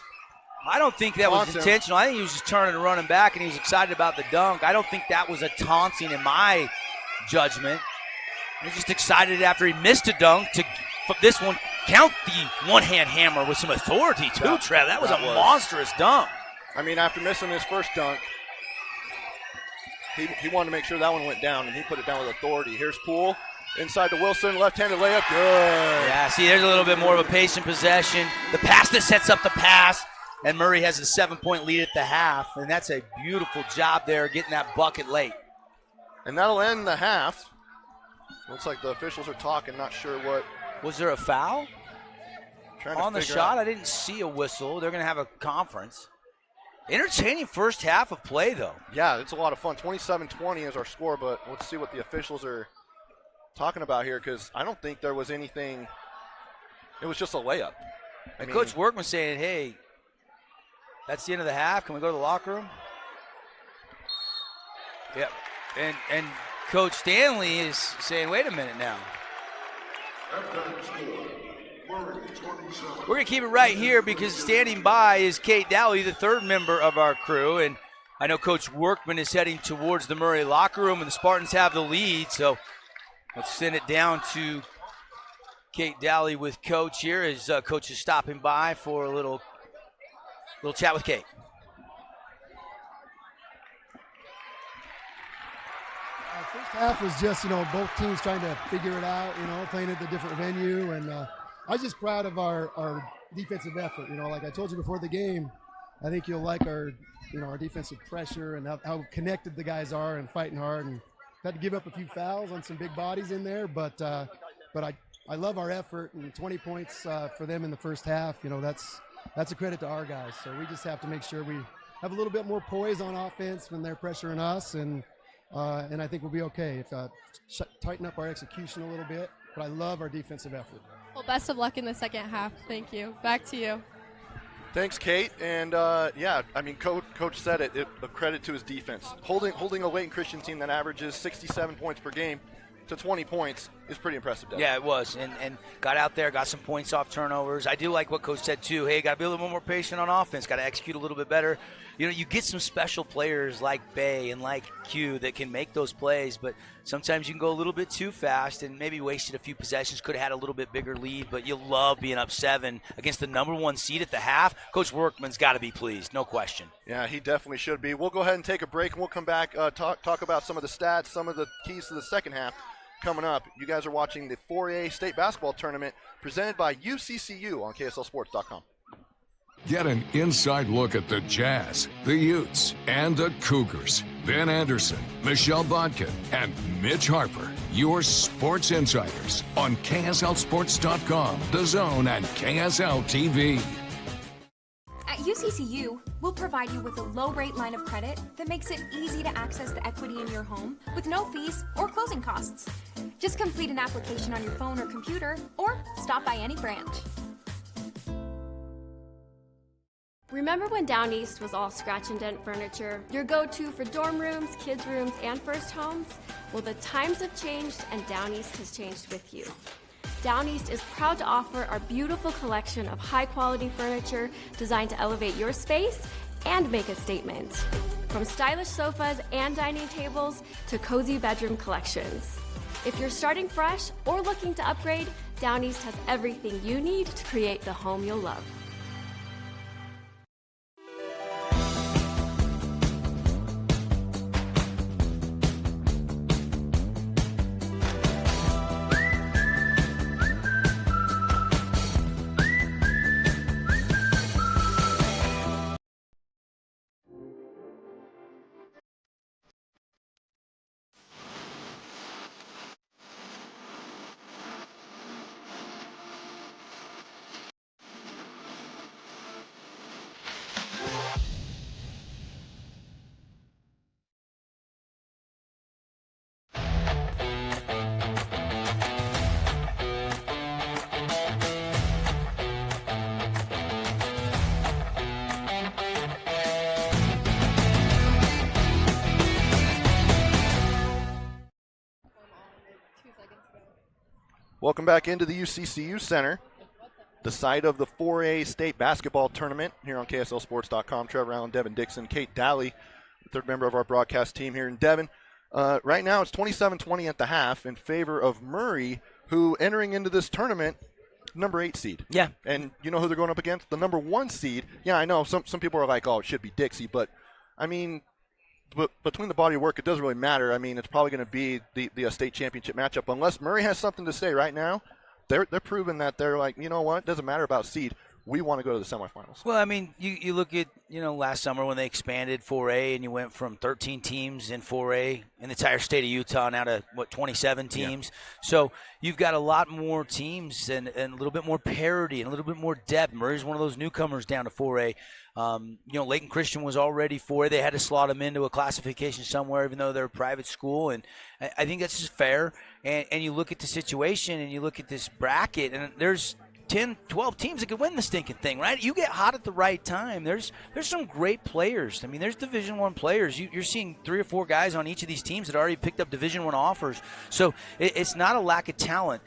I don't think that was intentional. I think he was just turning and running back, and he was excited about the dunk. I don't think that was a taunting in my judgment. He was just excited after he missed a dunk to this one count the one-hand hammer with some authority, too, Trev. That was a monstrous dunk. I mean, after missing his first dunk, he wanted to make sure that one went down, and he put it down with authority. Here's Poole. Inside to Wilson, left-handed layup, good. Yeah, see, there's a little bit more of a patient possession. The pass that sets up the pass, and Murray has a 7-point lead at the half, and that's a beautiful job there getting that bucket late. And that'll end the half. Looks like the officials are talking, not sure what. Was there a foul? On the shot, I didn't see a whistle. They're going to have a conference. Entertaining first half of play, though. Yeah, it's a lot of fun. 27-20 is our score, but let's see what the officials are talking about here, because I don't think there was anything. It was just a layup. And Coach Workman saying, hey, that's the end of the half. Can we go to the locker room? Yep. And Coach Stanley is saying, wait a minute now. We're going to keep it right here because standing by is Kate Dowley, the third member of our crew. And I know Coach Workman is heading towards the Murray locker room, and the Spartans have the lead. So let's send it down to Kate Dowley with Coach here as Coach is stopping by for a little chat with Kate. First half was just, both teams trying to figure it out, playing at a different venue. And I was just proud of our defensive effort. Like I told you before the game, I think you'll like our defensive pressure and how connected the guys are and fighting hard. And had to give up a few fouls on some big bodies in there. But I love our effort, and 20 points for them in the first half. That's a credit to our guys. So we just have to make sure we have a little bit more poise on offense when they're pressuring us, and I think we'll be okay if tighten up our execution a little bit. But I love our defensive effort. Well, best of luck in the second half. Thank you. Back to you. Thanks, Kate. And Coach said it. A credit to his defense. Holding a Layton Christian team that averages 67 points per game to 20 points is pretty impressive, Devin. Yeah, it was, and got out there, got some points off turnovers. I do like what Coach said, too. Hey, got to be a little bit more patient on offense, got to execute a little bit better. You get some special players like Bay and like Q that can make those plays, but sometimes you can go a little bit too fast and maybe wasted a few possessions, could have had a little bit bigger lead, but you love being up 7 against the number 1 seed at the half. Coach Workman's got to be pleased, no question. Yeah, he definitely should be. We'll go ahead and take a break, and we'll come back, talk about some of the stats, some of the keys to the second half. Coming up, you guys are watching the 4A State Basketball Tournament presented by UCCU on KSLSports.com. Get an inside look at the Jazz, the Utes, and the Cougars. Ben Anderson, Michelle Bodkin, and Mitch Harper, your sports insiders on KSLSports.com, The Zone, and KSL TV. At UCCU, we'll provide you with a low-rate line of credit that makes it easy to access the equity in your home with no fees or closing costs. Just complete an application on your phone or computer, or stop by any branch. Remember when Down East was all scratch and dent furniture, your go-to for dorm rooms, kids' rooms, and first homes? Well, the times have changed, and Down East has changed with you. Down East is proud to offer our beautiful collection of high-quality furniture designed to elevate your space and make a statement. From stylish sofas and dining tables to cozy bedroom collections. If you're starting fresh or looking to upgrade, Down East has everything you need to create the home you'll love. Welcome back into the UCCU Center, the site of the 4A State Basketball Tournament here on KSLSports.com. Trevor Allen, Devin Dixon, Kate Dowley, the third member of our broadcast team here in Devin. Right now it's 27-20 at the half in favor of Murray, who entering into this tournament, number 8 seed. Yeah. And you know who they're going up against? The number 1 seed. Yeah, I know some people are like, oh, it should be Dixie, but I mean, but between the body of work, it doesn't really matter. I mean, it's probably going to be the state championship matchup. Unless Murray has something to say right now, they're proving that they're like, you know what, it doesn't matter about seed. We want to go to the semifinals. Well, I mean, you look at, last summer when they expanded 4A and you went from 13 teams in 4A in the entire state of Utah now to, 27 teams. Yeah. So you've got a lot more teams and a little bit more parity and a little bit more depth. Murray's one of those newcomers down to 4A. Layton Christian was already 4A. They had to slot them into a classification somewhere, even though they're a private school. And I think that's just fair. And you look at the situation and you look at this bracket, and there's 10, 12 teams that could win the stinking thing, right? You get hot at the right time. There's some great players. I mean, there's Division I players. You're seeing 3 or 4 guys on each of these teams that already picked up Division I offers. So it's not a lack of talent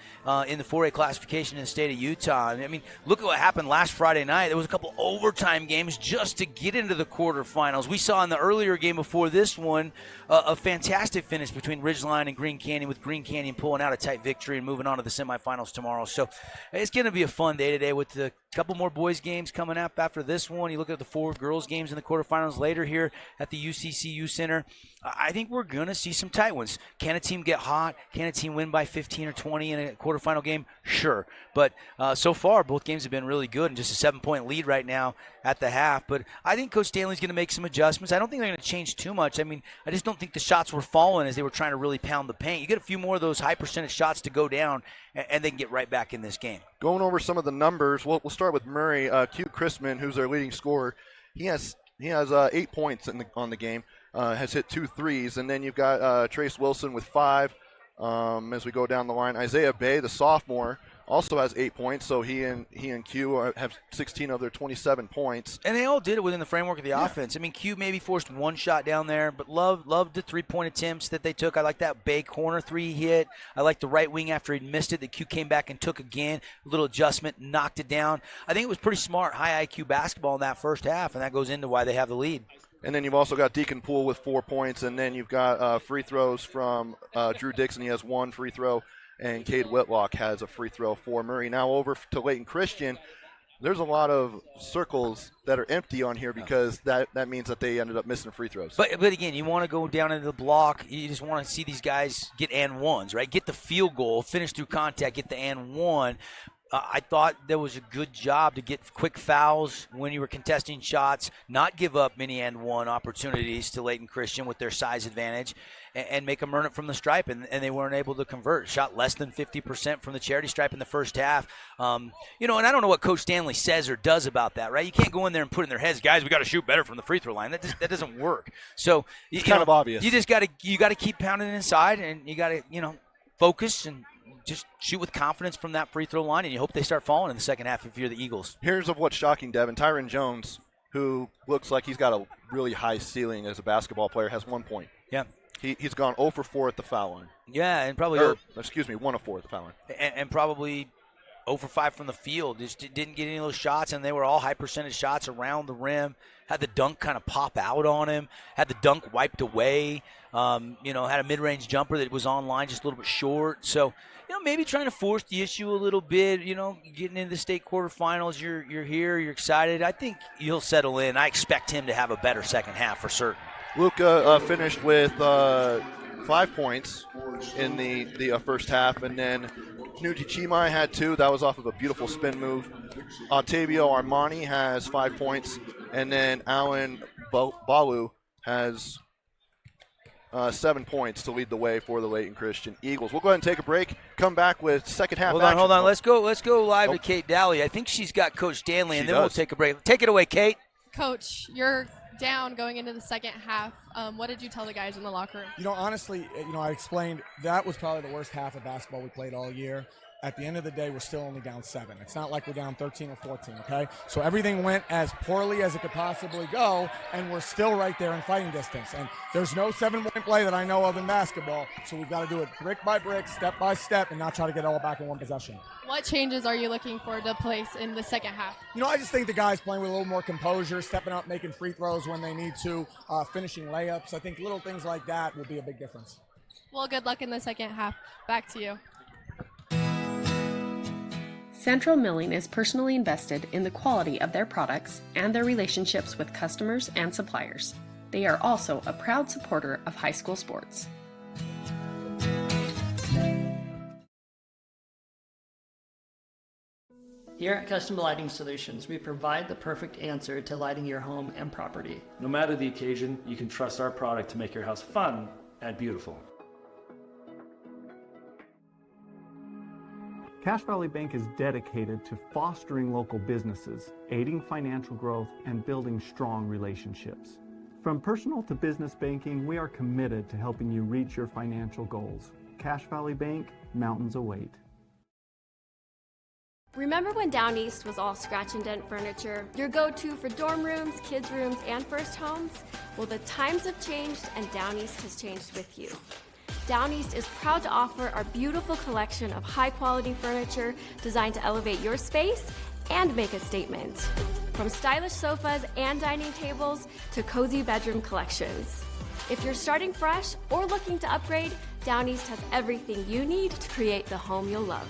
in the 4A classification in the state of Utah. I mean, look at what happened last Friday night. There was a couple overtime games just to get into the quarterfinals. We saw in the earlier game before this one a fantastic finish between Ridgeline and Green Canyon, with Green Canyon pulling out a tight victory and moving on to the semifinals tomorrow. So it's going to be a fun day today with the couple more boys games coming up after this one. You look at the 4 girls games in the quarterfinals later here at the UCCU Center. I think we're going to see some tight ones. Can a team get hot? Can a team win by 15 or 20 in a quarterfinal game? Sure. But so far, both games have been really good, and just a 7-point lead right now at the half. But I think Coach Stanley's going to make some adjustments. I don't think they're going to change too much. I mean, I just don't think the shots were falling as they were trying to really pound the paint. You get a few more of those high percentage shots to go down, and they can get right back in this game. Going over some of the numbers, we'll start with Murray. Q Chrisman, who's their leading scorer, he has 8 points on the game. Has hit 2 threes, and then you've got Trace Wilson with 5. As we go down the line, Isaiah Bay, the sophomore, also has 8 points. So he and Q have 16 of their 27 points, and they all did it within the framework of the offense. I mean, Q maybe forced 1 shot down there, but loved the 3-point attempts that they took. I like that Bay corner 3 he hit. I like the right wing after he missed it that Q came back and took again. A little adjustment, knocked it down. I think it was pretty smart, high IQ basketball in that first half, and that goes into why they have the lead. And then you've also got Deacon Poole with 4 points, and then you've got free throws from Drew Dixon. He has 1 free throw, and Cade Whitlock has a free throw for Murray. Now over to Layton Christian. There's a lot of circles that are empty on here because that means that they ended up missing free throws. But again, you want to go down into the block. You just want to see these guys get and ones, right? Get the field goal, finish through contact, get the and one. I thought there was a good job to get quick fouls when you were contesting shots, not give up many and one opportunities to Layton Christian with their size advantage, and make them earn it from the stripe, and they weren't able to convert. Shot less than 50% from the charity stripe in the first half. And I don't know what Coach Stanley says or does about that, right? You can't go in there and put in their heads, guys, we got to shoot better from the free throw line. That doesn't work. So it's kind of obvious. You just got to keep pounding inside, and you got to focus and just shoot with confidence from that free throw line, and you hope they start falling in the second half if you're the Eagles. Here's of what's shocking, Devin. Tyron Jones, who looks like he's got a really high ceiling as a basketball player, has 1 point. Yeah. He's gone 0 for 4 at the foul line. Yeah, and probably 1 of 4 at the foul line. And probably 0 for 5 from the field. Just didn't get any of those shots, and they were all high percentage shots around the rim. Had the dunk kind of pop out on him. Had the dunk wiped away. Had a mid-range jumper that was online just a little bit short. So, maybe trying to force the issue a little bit. Getting into the state quarterfinals, you're here, you're excited. I think he'll settle in. I expect him to have a better second half for certain. Luka finished with 5 points in the first half, and then Nuji Chimai had 2. That was off of a beautiful spin move. Octavio Armani has 5 points, and then Alan Balu has 7 points to lead the way for the Layton Christian Eagles. We'll go ahead and take a break. Come back with second half action. Hold on. Let's go live to Kate Daly. I think she's got Coach Stanley, and then we'll take a break. Take it away, Kate. Coach, you're down going into the second half. What did you tell the guys in the locker room? Honestly, I explained that was probably the worst half of basketball we played all year. At the end of the day, we're still only down 7. It's not like we're down 13 or 14, okay? So everything went as poorly as it could possibly go, and we're still right there in fighting distance. And there's no 7-point play that I know of in basketball, so we've got to do it brick by brick, step by step, and not try to get it all back in one possession. What changes are you looking for to place in the second half? I just think the guys playing with a little more composure, stepping up, making free throws when they need to, finishing layups. I think little things like that will be a big difference. Well, good luck in the second half. Back to you. Central Milling is personally invested in the quality of their products and their relationships with customers and suppliers. They are also a proud supporter of high school sports. Here at Custom Lighting Solutions, we provide the perfect answer to lighting your home and property. No matter the occasion, you can trust our product to make your house fun and beautiful. Cache Valley Bank is dedicated to fostering local businesses, aiding financial growth, and building strong relationships. From personal to business banking, we are committed to helping you reach your financial goals. Cache Valley Bank, mountains await. Remember when Down East was all scratch and dent furniture, your go-to for dorm rooms, kids' rooms, and first homes? Well, the times have changed and Down East has changed with you. Down East is proud to offer our beautiful collection of high-quality furniture designed to elevate your space and make a statement. From stylish sofas and dining tables to cozy bedroom collections. If you're starting fresh or looking to upgrade, Down East has everything you need to create the home you'll love.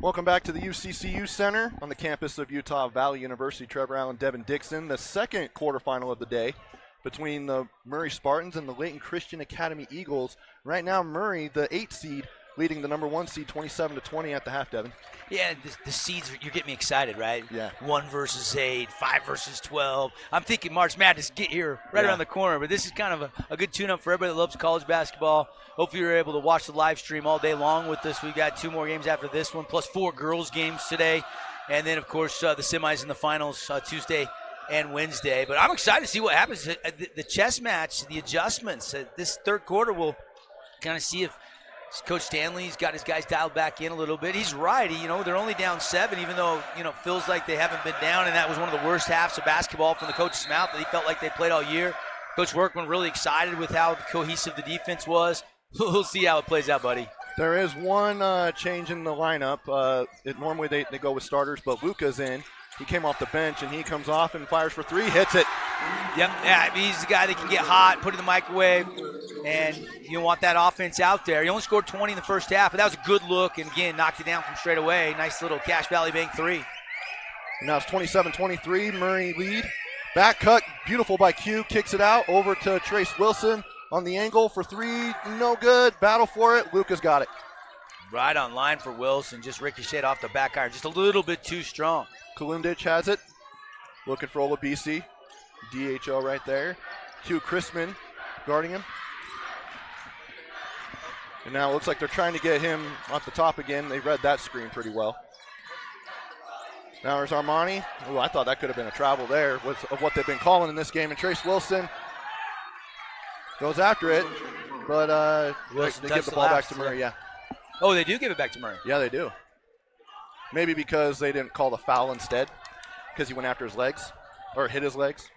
Welcome back to the UCCU Center on the campus of Utah Valley University. Trevor Allen, Devin Dixon, the second quarterfinal of the day between the Murray Spartans and the Layton Christian Academy Eagles. Right now, Murray, the 8th seed, leading the number 1 seed 27-20 at the half, Devin. Yeah, the seeds, you're getting me excited, right? Yeah. 1 versus 8, 5 versus 12. I'm thinking March Madness get here right around the corner, but this is kind of a good tune-up for everybody that loves college basketball. Hopefully you're able to watch the live stream all day long with us. We've got 2 more games after this one, plus 4 girls games today. And then, of course, the semis and the finals Tuesday and Wednesday. But I'm excited to see what happens. The chess match, the adjustments. This third quarter, we'll kind of see if Coach Stanley's got his guys dialed back in a little bit. He's right. They're only down 7, even though, it feels like they haven't been down, and that was one of the worst halves of basketball from the coach's mouth that he felt like they played all year. Coach Workman really excited with how cohesive the defense was. We'll see how it plays out, buddy. There is one change in the lineup. Normally they go with starters, but Luka's in. He came off the bench, and he comes off and fires for 3, hits it. Yep, yeah, he's the guy that can get hot, put it in the microwave, and you want that offense out there. He only scored 20 in the first half, but that was a good look, and again, knocked it down from straight away. Nice little Cache Valley Bank 3. And now it's 27-23, Murray lead. Back cut, beautiful by Q, kicks it out over to Trace Wilson on the angle for 3, no good. Battle for it, Luka's got it. Right on line for Wilson, just ricocheted off the back iron, just a little bit too strong. Kalundich has it, looking for Olabisi. DHL right there. Q Chrisman guarding him. And now it looks like they're trying to get him off the top again. They read that screen pretty well. Now there's Armani. Oh, I thought that could have been a travel there of what they've been calling in this game. And Trace Wilson goes after it, but they give the ball back to Murray, yeah. Oh, they do give it back to Murray? Yeah, they do. Maybe because they didn't call the foul instead, because he went after his legs, or hit his legs.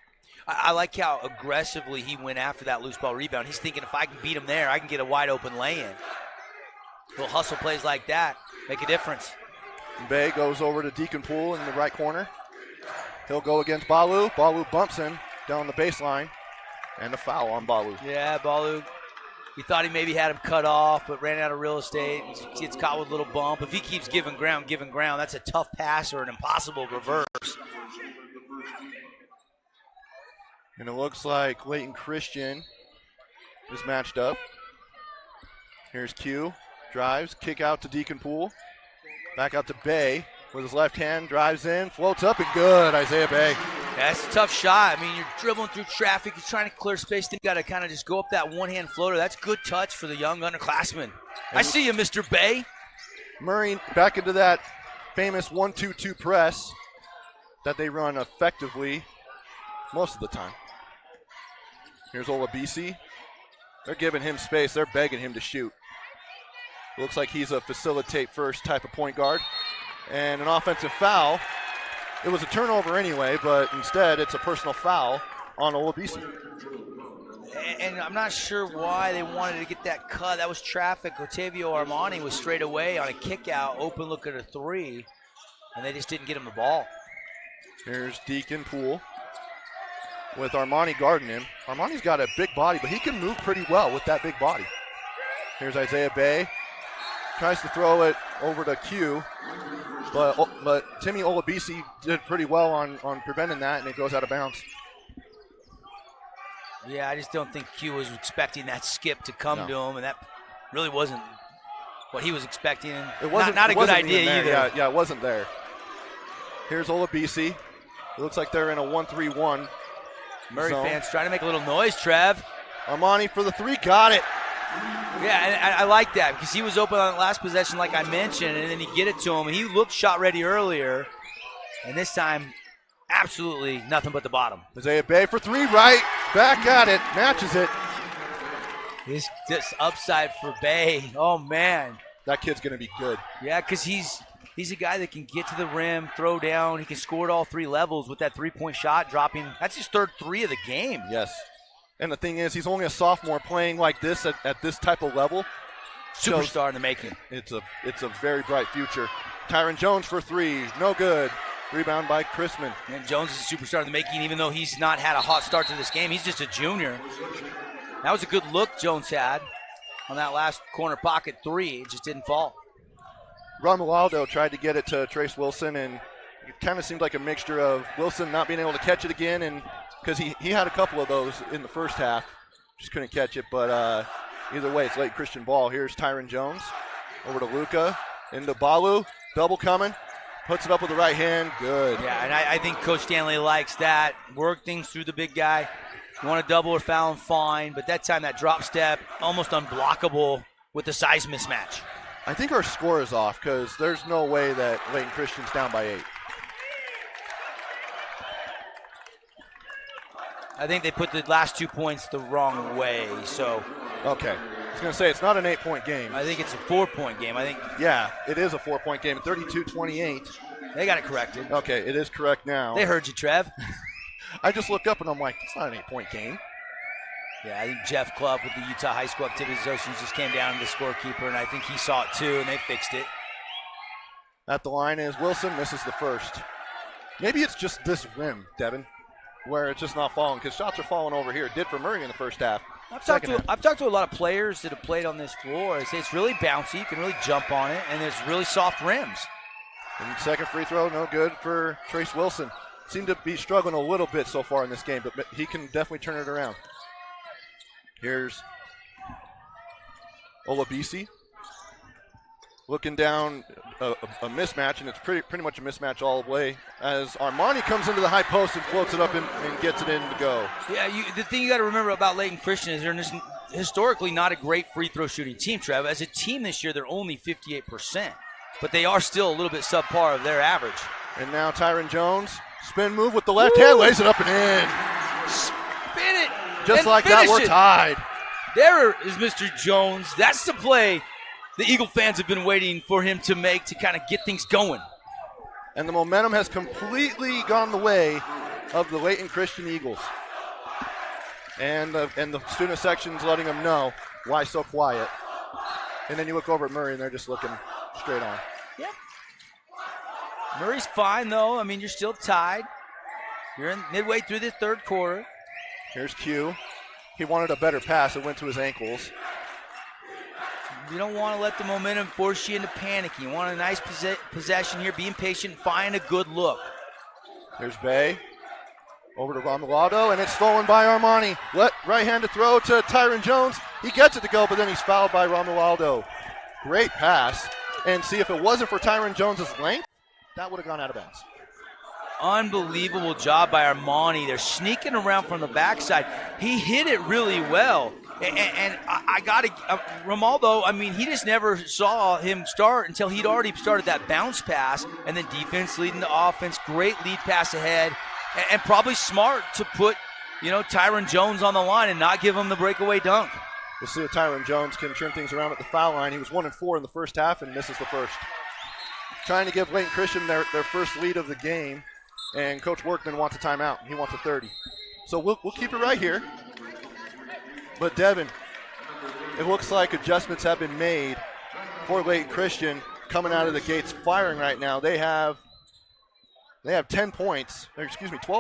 I like how aggressively he went after that loose ball rebound. He's thinking if I can beat him there, I can get a wide open lay-in. Little hustle plays like that make a difference. Bay goes over to Deacon Poole in the right corner. He'll go against Balu. Balu bumps him down the baseline, and a foul on Balu. Yeah, Balu. We thought he maybe had him cut off, but ran out of real estate. Gets caught with a little bump. If he keeps giving ground, that's a tough pass or an impossible reverse. And it looks like Layton Christian is matched up. Here's Q, drives, kick out to Deacon Poole. Back out to Bay with his left hand, drives in, floats up and good, Isaiah Bay. Yeah, that's a tough shot. I mean, you're dribbling through traffic, you're trying to clear space, then you got to kind of just go up that one-hand floater. That's good touch for the young underclassmen. I see you, Mr. Bay. Murray back into that famous 1-2-2 press that they run effectively most of the time. Here's Olabisi. They're giving him space. They're begging him to shoot. Looks like he's a facilitate first type of point guard. And an offensive foul. It was a turnover anyway, but instead it's a personal foul on Olabisi. And I'm not sure why they wanted to get that cut. That was traffic. Otavio Armani was straight away on a kick out, open look at a 3, and they just didn't get him the ball. Here's Deacon Poole with Armani guarding him. Armani's got a big body, but he can move pretty well with that big body. Here's Isaiah Bay. Tries to throw it over to Q. But Timmy Olabisi did pretty well on preventing that, and it goes out of bounds. Yeah, I just don't think Q was expecting that skip to come to him, and that really wasn't what he was expecting. It wasn't not a good wasn't idea either. Yeah, it wasn't there. Here's Olabisi. It looks like they're in a 1-3-1. Murray zone. fans trying to make a little noise, Trev. Armani for the three, got it. Yeah, and I like that because he was open on the last possession like I mentioned, and then he get it to him. He looked shot ready earlier, and this time, absolutely nothing but the bottom. Isaiah Bay for three, right? Back at it, matches it. This upside for Bay. Oh, man. That kid's going to be good. Yeah, because he's a guy that can get to the rim, throw down. He can score at all three levels with that three-point shot dropping. That's his third three of the game. Yes. And the thing is, he's only a sophomore playing like this at this type of level. Superstar in the making. It's a very bright future. Tyron Jones for three, no good. Rebound by Chrisman. And Jones is a superstar in the making, even though he's not had a hot start to this game. He's just a junior. That was a good look Jones had on that last corner pocket three. It just didn't fall. Romualdo tried to get it to Trace Wilson, and it kind of seemed like a mixture of Wilson not being able to catch it again, and because he had a couple of those in the first half, just couldn't catch it. But either way, it's late Christian ball. Here's Tyron Jones over to Luka, into Balu, double coming, puts it up with the right hand, good. Yeah, and I think Coach Stanley likes that. Work things through the big guy. You want to double or foul him, fine, but that time that drop step, almost unblockable with the size mismatch. I think our score is off because there's no way that Layton Christian's down by 8. I think they put the last 2 points the wrong way, so. Okay. I was going to say, it's not an 8-point game. I think it's a 4-point game. Yeah, it is a 4-point game, 32-28. They got it corrected. Okay, it is correct now. They heard you, Trev. I just looked up and I'm like, it's not an 8-point game. Yeah, I think Jeff Clough with the Utah High School Activities Association just came down to the scorekeeper, and I think he saw it too, and they fixed it. At the line is Wilson, misses the first. Maybe it's just this rim, Devin, where it's just not falling, because shots are falling over here. It did for Murray in the first half. I've talked to a lot of players that have played on this floor. I say it's really bouncy. You can really jump on it, and there's really soft rims. And second free throw, no good for Trace Wilson. Seemed to be struggling a little bit so far in this game, but he can definitely turn it around. Here's Olabisi. Looking down a mismatch, and it's pretty much a mismatch all the way as Armani comes into the high post and floats it up and gets it in to go. Yeah, the thing you got to remember about Layton Christian is they're just historically not a great free throw shooting team, Trev. As a team this year, they're only 58%, but they are still a little bit subpar of their average. And now Tyron Jones, spin move with the left hand, lays it up and in. Spin it. Just like that, we're tied. There is Mr. Jones. That's the play the Eagle fans have been waiting for him to make to kind of get things going. And the momentum has completely gone the way of the Layton Christian Eagles. And the student section's letting them know why so quiet. And then you look over at Murray, and they're just looking straight on. Yeah. Murray's fine, though. I mean, you're still tied. You're in midway through the third quarter. Here's Q. He wanted a better pass. It went to his ankles. You don't want to let the momentum force you into panicking. You want a nice possession here, being patient, find a good look. There's Bay. Over to Romualdo, and it's stolen by Armani. Right-handed throw to Tyron Jones. He gets it to go, but then he's fouled by Romualdo. Great pass. And see, if it wasn't for Tyron Jones' length, that would have gone out of bounds. Unbelievable job by Armani. They're sneaking around from the backside. He hit it really well. And I got to, Romualdo, I mean, he just never saw him start until he'd already started that bounce pass, and then defense leading the offense. Great lead pass ahead, and probably smart to put, Tyron Jones on the line and not give him the breakaway dunk. We'll see if Tyron Jones can turn things around at the foul line. He was 1-4 in the first half and misses the first. Trying to give Layton Christian their first lead of the game, and Coach Workman wants a timeout. He wants a 30. So we'll keep it right here. But Devin, it looks like adjustments have been made for Layton Christian coming out of the gates firing right now. They have 12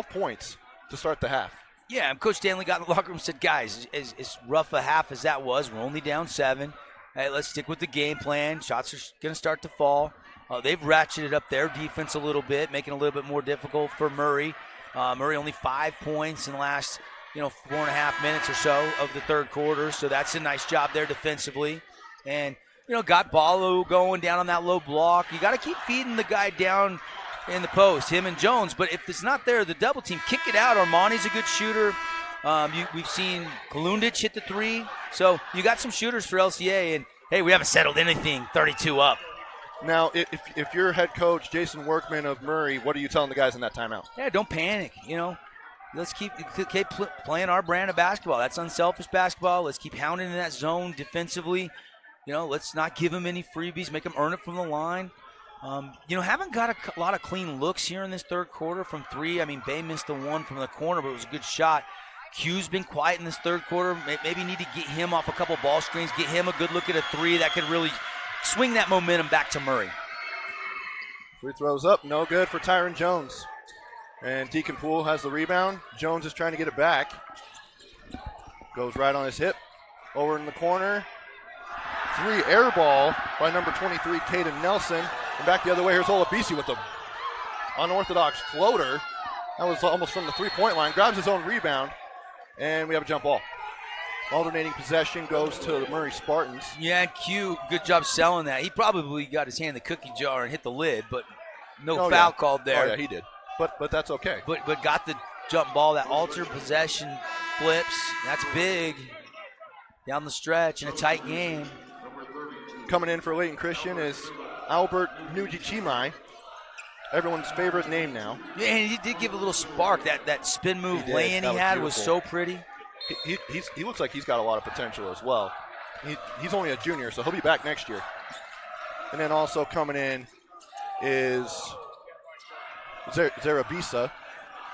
points to start the half. Yeah, and Coach Stanley got in the locker room and said, guys, as rough a half as that was, we're only down 7. Hey, let's stick with the game plan. Shots are going to start to fall. They've ratcheted up their defense a little bit, making it a little bit more difficult for Murray. Murray only 5 points in the last 4.5 minutes or so of the third quarter, so that's a nice job there defensively. And got Ballo going down on that low block. You got to keep feeding the guy down in the post, him and Jones. But if it's not there, the double team, kick it out. Armani's a good shooter. We've seen Kalundich hit the 3. So you got some shooters for LCA. And, hey, we haven't settled anything, 32 up. Now, if you're head coach Jason Workman of Murray, what are you telling the guys in that timeout? Yeah, don't panic. Let's keep playing our brand of basketball. That's unselfish basketball. Let's keep hounding in that zone defensively. Let's not give them any freebies. Make them earn it from the line. Haven't got a lot of clean looks here in this third quarter from 3. I mean, Bay missed the 1 from the corner, but it was a good shot. Q's been quiet in this third quarter. Maybe need to get him off a couple ball screens, get him a good look at a 3 that could really swing that momentum back to Murray. Free throws up, no good for Tyron Jones. And Deacon Poole has the rebound. Jones is trying to get it back. Goes right on his hip. Over in the corner. 3 air ball by number 23, Caden Nelson. And back the other way, here's Olabisi with the unorthodox floater. That was almost from the 3-point line. Grabs his own rebound. And we have a jump ball. Alternating possession goes to the Murray Spartans. Yeah, Q, good job selling that. He probably got his hand in the cookie jar and hit the lid, but no foul called there. Oh, yeah, he did. But that's okay. But got the jump ball, that altered possession flips. That's big down the stretch in a tight game. Coming in for Layton Christian is Albert Nujichimai. Everyone's favorite name now. Yeah, and he did give a little spark. That spin move lay-in he had was so pretty. He looks like he's got a lot of potential as well. He's only a junior, so he'll be back next year. And then also coming in is Zarabisa.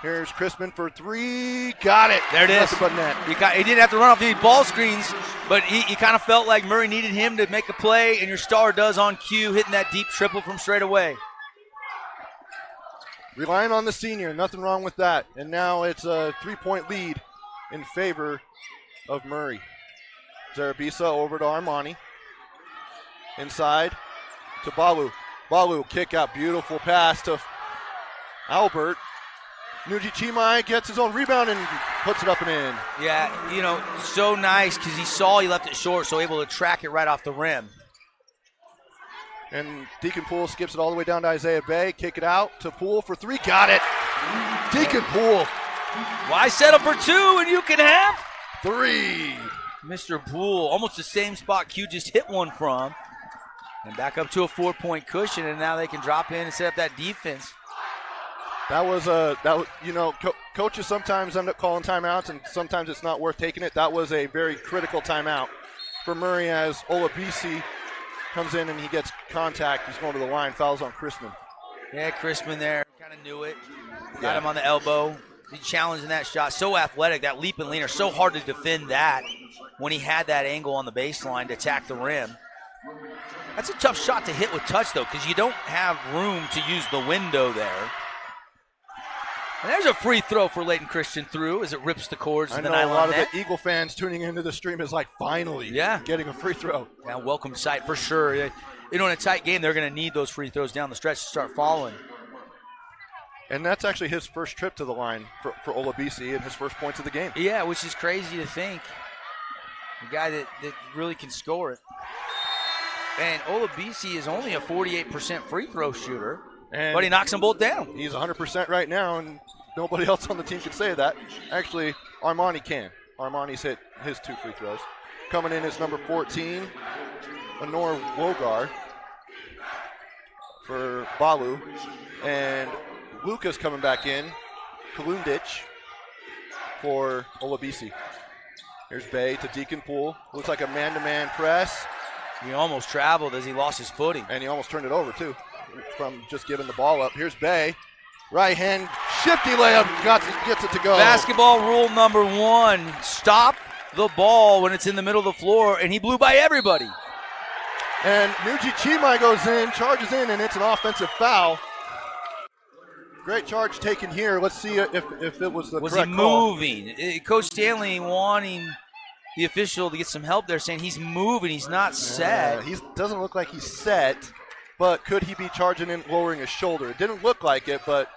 Here's Crispin for 3. Got it. There it is. Nothing but net. He didn't have to run off any ball screens, but he kind of felt like Murray needed him to make a play, and your star does on cue, hitting that deep triple from straight away. Relying on the senior, nothing wrong with that. And now it's a 3-point lead in favor of Murray. Zarabisa over to Armani. Inside to Balu. Balu kick out, beautiful pass to Albert. Nujichimai gets his own rebound and puts it up and in. Yeah, so nice because he saw he left it short, so able to track it right off the rim. And Deacon Poole skips it all the way down to Isaiah Bay. Kick it out to Poole for 3. Got it. Deacon Poole. Why settle for 2 and you can have 3? Mr. Poole, almost the same spot Q just hit one from. And back up to a 4-point cushion, and now they can drop in and set up that defense. Coaches sometimes end up calling timeouts, and sometimes it's not worth taking it. That was a very critical timeout for Murray as Olabisi comes in and he gets contact. He's going to the line, fouls on Crispin. Yeah, Crispin there, kind of knew it. Got him on the elbow. He challenging that shot. So athletic, that leap and leaner. So hard to defend that when he had that angle on the baseline to attack the rim. That's a tough shot to hit with touch, though, because you don't have room to use the window there. And there's a free throw for Layton Christian through as it rips the cords. I know a lot of the Eagle fans tuning into the stream is like, finally getting a free throw. Yeah, welcome sight for sure. In a tight game, they're going to need those free throws down the stretch to start falling. And that's actually his first trip to the line for Olabisi and his first points of the game. Yeah, which is crazy to think. A guy that really can score it. And Olabisi is only a 48% free throw shooter, but he knocks them both down. He's 100% right now, and nobody else on the team can say that. Actually, Armani can. Armani's hit his 2 free throws. Coming in is number 14, Honor Wogar for Balu. And Luca's coming back in, Kalundich for Olabisi. Here's Bay to Deacon Poole. Looks like a man-to-man press. He almost traveled as he lost his footing. And he almost turned it over, too, from just giving the ball up. Here's Bay. Right hand, shifty layup, gets it to go. Basketball rule number 1, stop the ball when it's in the middle of the floor, and he blew by everybody. And Nujichimai goes in, charges in, and it's an offensive foul. Great charge taken here. Let's see if it was the correct call. Was he moving? Coach Stanley wanting the official to get some help there, saying he's moving, he's not set. He doesn't look like he's set, but could he be charging in, lowering his shoulder? It didn't look like it, but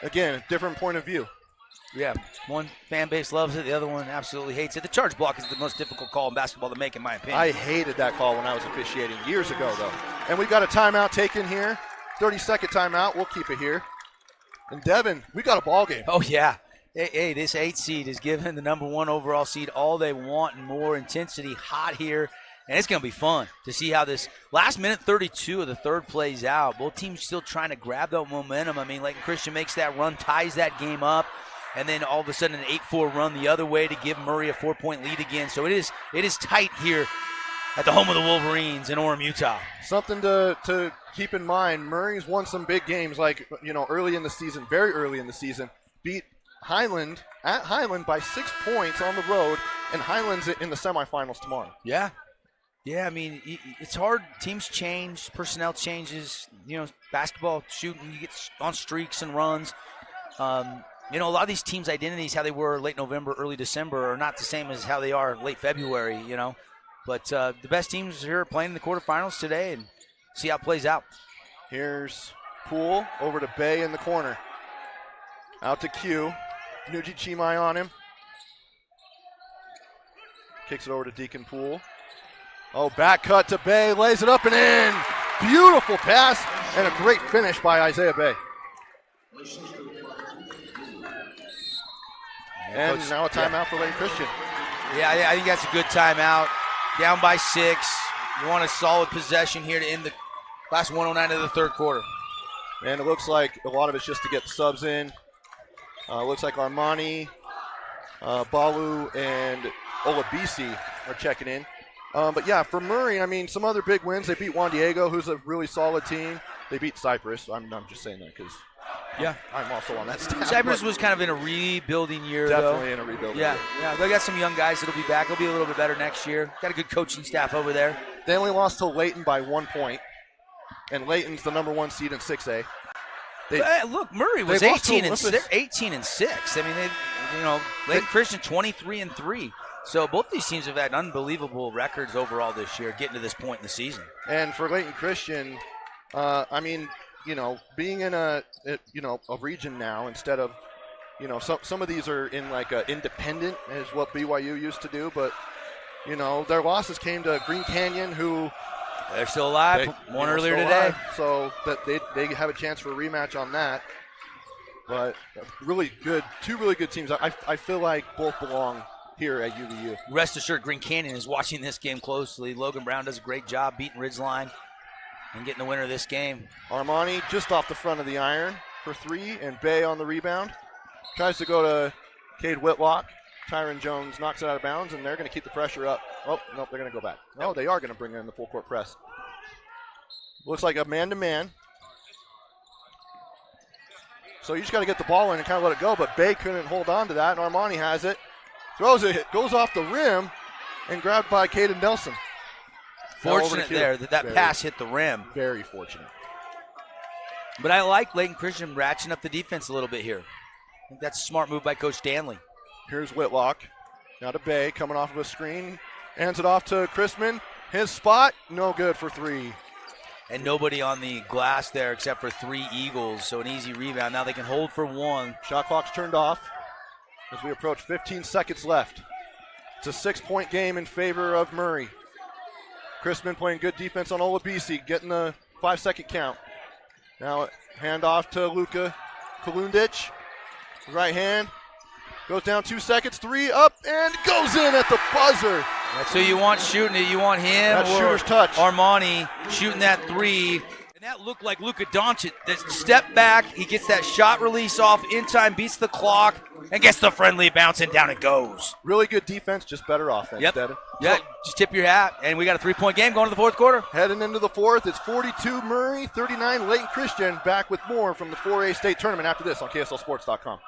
again, different point of view. Yeah, one fan base loves it, the other one absolutely hates it. The charge block is the most difficult call in basketball to make, in my opinion. I hated that call when I was officiating years ago, though. And we've got a timeout taken here, 30-second timeout. We'll keep it here. And Devin, we got a ball game. Oh, yeah. Hey, this 8 seed is giving the number 1 overall seed all they want and more intensity, hot here. And it's going to be fun to see how this last minute 32 of the third plays out. Both teams still trying to grab that momentum. I mean, Layton Christian makes that run, ties that game up. And then all of a sudden an 8-4 run the other way to give Murray a 4-point lead again. So it is tight here at the home of the Wolverines in Orem, Utah. Something to keep in mind, Murray's won some big games early in the season, very early in the season. Beat Highland at Highland by 6 points on the road, and Highland's in the semifinals tomorrow. Yeah. Yeah, I mean, it's hard. Teams change, personnel changes. Basketball, shooting, you get on streaks and runs. A lot of these teams' identities, how they were late November, early December, are not the same as how they are late February, But the best teams here are playing in the quarterfinals today, and see how it plays out. Here's Poole over to Bay in the corner. Out to Q. Nuji Chimai on him. Kicks it over to Deacon Poole. Oh, back cut to Bay. Lays it up and in. Beautiful pass and a great finish by Isaiah Bay. And now a timeout for Layton Christian. Yeah, I think that's a good timeout. Down by 6. You want a solid possession here to end the last 109 of the third quarter. And it looks like a lot of it's just to get the subs in. Looks like Armani, Balu, and Olabisi are checking in. But yeah, for Murray, I mean, some other big wins. They beat Juan Diego, who's a really solid team. They beat Cypress. I'm just saying that because I'm also on that staff. Cypress was kind of in a rebuilding year, Definitely in a rebuilding year. Yeah, they got some young guys that'll be back. They'll be a little bit better next year. Got a good coaching staff over there. They only lost to Layton by 1 point, and Layton's the number 1 seed in 6A. Look, Murray was 18 and 6. I mean, Layton Christian 23-3. So both these teams have had unbelievable records overall this year, getting to this point in the season. And for Layton Christian, being in a region now instead of, some of these are in like a independent is what BYU used to do, but their losses came to Green Canyon, who they're still alive. Won earlier today, so that they have a chance for a rematch on that. But really good, 2 really good teams. I feel like both belong here at UVU. Rest assured, Green Canyon is watching this game closely. Logan Brown does a great job beating Ridgeline and getting the winner of this game. Armani just off the front of the iron for 3, and Bay on the rebound. Tries to go to Cade Whitlock. Tyron Jones knocks it out of bounds, and they're going to keep the pressure up. Oh, nope, they're going to go back. Oh, they are going to bring in the full court press. Looks like a man-to-man. So you just got to get the ball in and kind of let it go, but Bay couldn't hold on to that, and Armani has it. Throws it, goes off the rim, and grabbed by Caden Nelson. Fortunate there that pass hit the rim. Very fortunate. But I like Layton Christian ratcheting up the defense a little bit here. I think that's a smart move by Coach Stanley. Here's Whitlock. Now to Bay, coming off of a screen. Hands it off to Chrisman. His spot, no good for 3. And nobody on the glass there except for 3 Eagles, so an easy rebound. Now they can hold for 1. Shot clock's turned off as we approach 15 seconds left. It's a 6-point game in favor of Murray. Chrisman playing good defense on Olabisi, getting the 5-second count. Now hand off to Luka Kolundic. Right hand. Goes down 2 seconds. 3 up and goes in at the buzzer. That's who you want shooting it. You want him that or shooter's touch. Armani shooting that 3. And that looked like Luka Doncic. That step back, he gets that shot release off in time, beats the clock, and gets the friendly bounce, and down it goes. Really good defense, just better offense, yep. Devin. Yeah, just tip your hat. And we got a 3-point game going to the fourth quarter. Heading into the fourth, it's 42 Murray, 39 Layton Christian. Back with more from the 4A state tournament after this on KSLSports.com.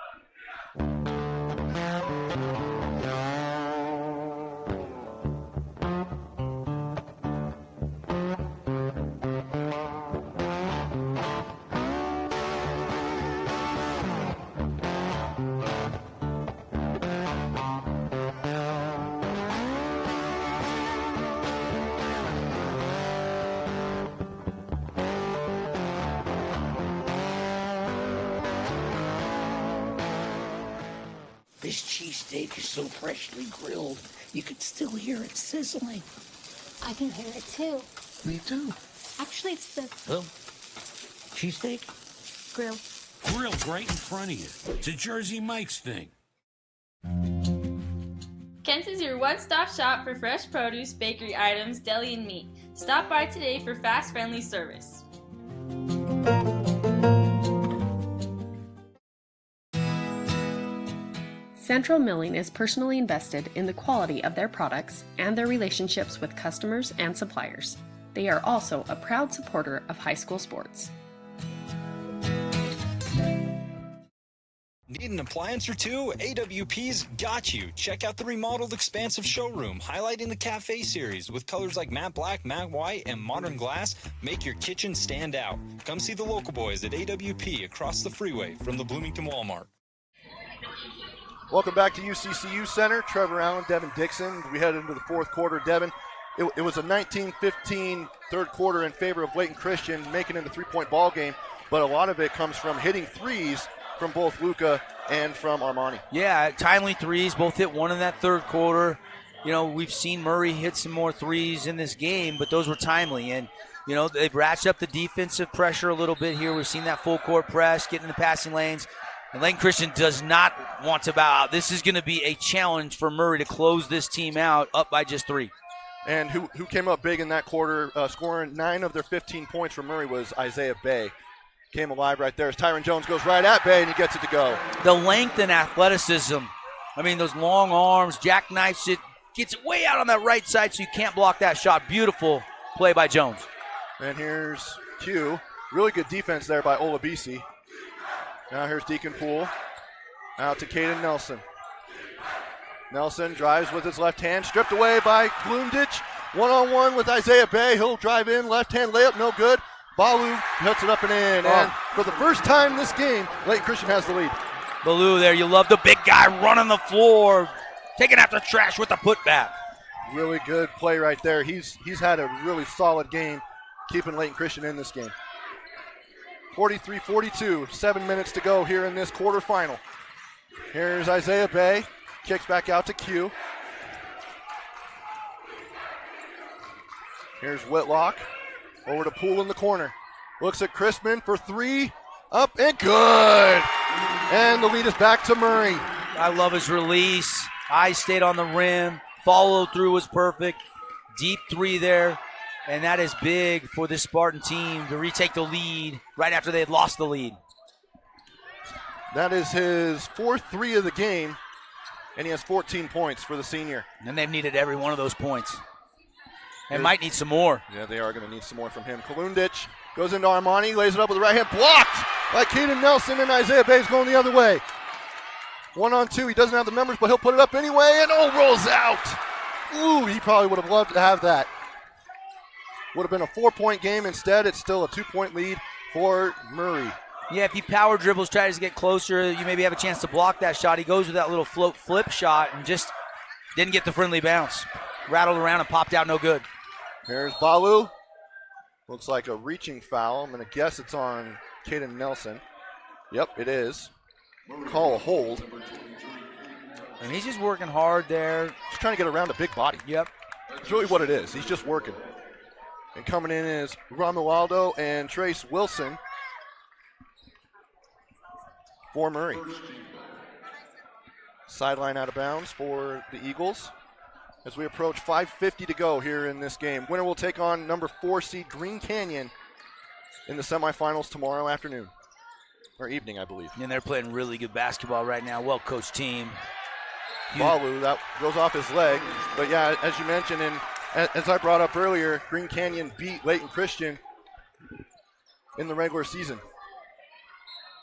This cheesesteak is so freshly grilled, you can still hear it sizzling. I can hear it too. Me too. Actually, it's the Oh, cheesesteak? grill. Grilled right in front of you. It's a Jersey Mike's thing. Kent's is your one-stop shop for fresh produce, bakery items, deli, and meat. Stop by today for fast, friendly service. Central Milling is personally invested in the quality of their products and their relationships with customers and suppliers. They are also a proud supporter of high school sports. Need an appliance or two? AWP's got you. Check out the remodeled expansive showroom, highlighting the Cafe series with colors like matte black, matte white, and modern glass. Make your kitchen stand out. Come see the local boys at AWP across the freeway from the Bloomington Walmart. Welcome back to UCCU Center. Trevor Allen, Devin Dixon. We head into the fourth quarter. Devin, it was a 19-15 third quarter in favor of Layton Christian, making it a three-point ball game, but a lot of it comes from hitting threes from both Luka and from Armani. Yeah, timely threes, both hit one in that third quarter. You know, we've seen Murray hit some more threes in this game, but those were timely. And, you know, they've ratcheted up the defensive pressure a little bit here. We've seen that full court press, getting in the passing lanes. And Layton Christian does not want to bow out. This is going to be a challenge for Murray to close this team out up by just 3. And who came up big in that quarter, scoring 9 of their 15 points for Murray was Isaiah Bay. Came alive right there as Tyron Jones goes right at Bay and he gets it to go. The length and athleticism. I mean, those long arms, jackknifes it, gets it way out on that right side so you can't block that shot. Beautiful play by Jones. And here's Q. Really good defense there by Olabisi. Now here's Deacon Poole. Out to Caden Nelson. Nelson drives with his left hand, stripped away by Glundich. One-on-one with Isaiah Bay. He'll drive in, left hand layup, no good. Balu puts it up and in. And for the first time this game, Layton Christian has the lead. Balu there, you love the big guy running the floor, taking after trash with the putback. Really good play right there. He's had a really solid game keeping Layton Christian in this game. 43-42, 7 minutes to go here in this quarterfinal. Here's Isaiah Bay, kicks back out to Q. Here's Whitlock, over to Poole in the corner. Looks at Crispin for 3, up and good. And the lead is back to Murray. I love his release. Eyes stayed on the rim. Follow through was perfect. Deep 3 there. And that is big for this Spartan team to retake the lead right after they had lost the lead. That is his 4th 3 of the game, and he has 14 points for the senior. And they've needed every one of those points. And might need some more. Yeah, they are going to need some more from him. Kalundich goes into Armani, lays it up with the right hand, blocked by Caden Nelson, and Isaiah Bay's going the other way. 1-on-2, he doesn't have the numbers, but he'll put it up anyway, and rolls out. Ooh, he probably would have loved to have that. Would have been a 4-point game. Instead, it's still a 2-point lead for Murray. Yeah, if he power dribbles, tries to get closer, you maybe have a chance to block that shot. He goes with that little float flip shot and just didn't get the friendly bounce. Rattled around and popped out no good. Here's Balu. Looks like a reaching foul. I'm going to guess it's on Caden Nelson. Yep, it is. Call a hold. And he's just working hard there. Just trying to get around a big body. Yep. That's really what it is. He's just working. And coming in is Romualdo and Trace Wilson for Murray. Sideline out of bounds for the Eagles as we approach 5:50 to go here in this game. Winner will take on number 4 seed Green Canyon in the semifinals tomorrow afternoon. Or evening, I believe. And they're playing really good basketball right now. Well-coached team. Balu, that goes off his leg. But yeah, as you mentioned, and as I brought up earlier, Green Canyon beat Layton Christian in the regular season.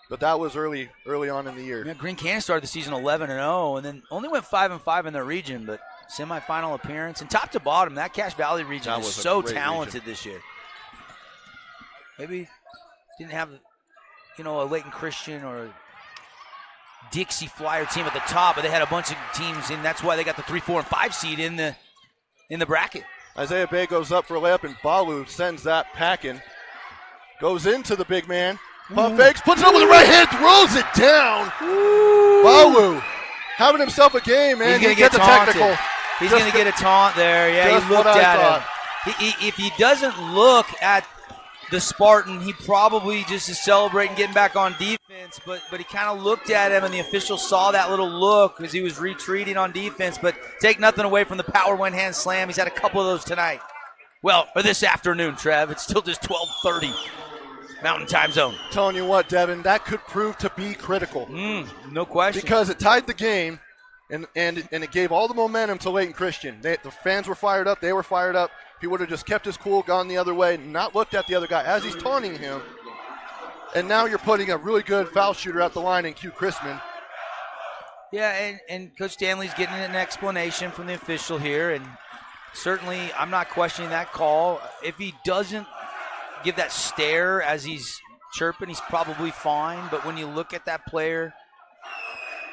But that was early on in the year. Yeah, Green Canyon started the season 11-0 and then only went 5-5 in their region, but semifinal appearance. And top to bottom, that Cache Valley region is so talented this year. Maybe didn't have, a Layton Christian or a Dixie Flyer team at the top, but they had a bunch of teams, and that's why they got the 3, 4, and 5 seed in the bracket. Isaiah Bay goes up for a layup, and Balu sends that packing. Goes into the big man. Pump fakes, puts it up with the right hand, throws it down. Balu having himself a game, man. He's going to get the taunted. technical. He's going to get a taunt there. Yeah, he looked at him. If he doesn't look at the Spartan, he probably just is celebrating getting back on defense, but he kind of looked at him, and the official saw that little look as he was retreating on defense. But take nothing away from the power one-hand slam. He's had a couple of those tonight. Well, or this afternoon, Trev. It's still just 12:30 Mountain Time Zone. Telling you what, Devin, that could prove to be critical. No question. Because it tied the game, and it gave all the momentum to Layton Christian. The fans were fired up. They were fired up. If he would have just kept his cool, gone the other way, not looked at the other guy as he's taunting him, and now you're putting a really good foul shooter at the line in Q. Chrisman. Yeah, and Coach Stanley's getting an explanation from the official here, and certainly I'm not questioning that call. If he doesn't give that stare as he's chirping, he's probably fine, but when you look at that player,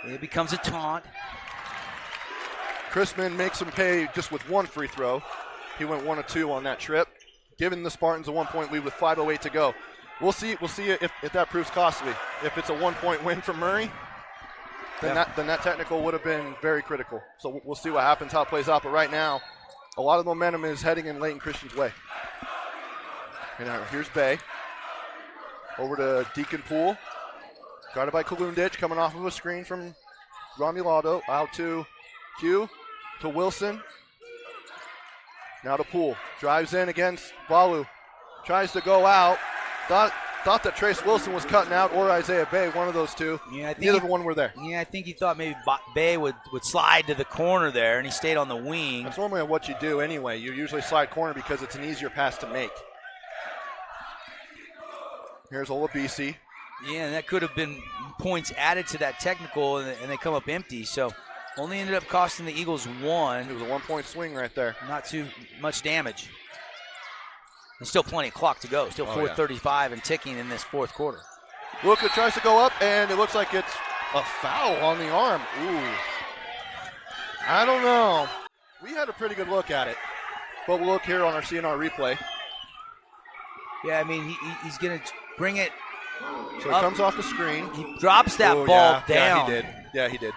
it becomes a taunt. Chrisman makes him pay just with one free throw. He went 1 of 2 on that trip, giving the Spartans a 1-point lead with 5:08 to go. We'll see if that proves costly. If it's a 1-point win for Murray, then that technical would have been very critical. So we'll see what happens, how it plays out. But right now, a lot of momentum is heading in Layton Christian's way. And here's Bay. Over to Deacon Poole. Guarded by Kalundich, coming off of a screen from Romulado. Out to Q, to Wilson. Now to Poole. Drives in against Balu. Tries to go out. Thought that Trace Wilson was cutting out, or Isaiah Bay, one of those two. Yeah, Neither one were there. Yeah, I think he thought maybe Bay would slide to the corner there, and he stayed on the wing. That's normally what you do anyway. You usually slide corner because it's an easier pass to make. Here's Olabisi. Yeah, and that could have been points added to that technical, and they come up empty. So only ended up costing the Eagles 1. It was a 1-point swing right there. Not too much damage. There's still plenty of clock to go. Still 4:35 and ticking in this fourth quarter. Luka tries to go up, and it looks like it's a foul on the arm. Ooh. I don't know. We had a pretty good look at it, but we'll look here on our CNR replay. Yeah, I mean, he's going to bring it. So it comes off the screen. He drops that ball down. Yeah, he did.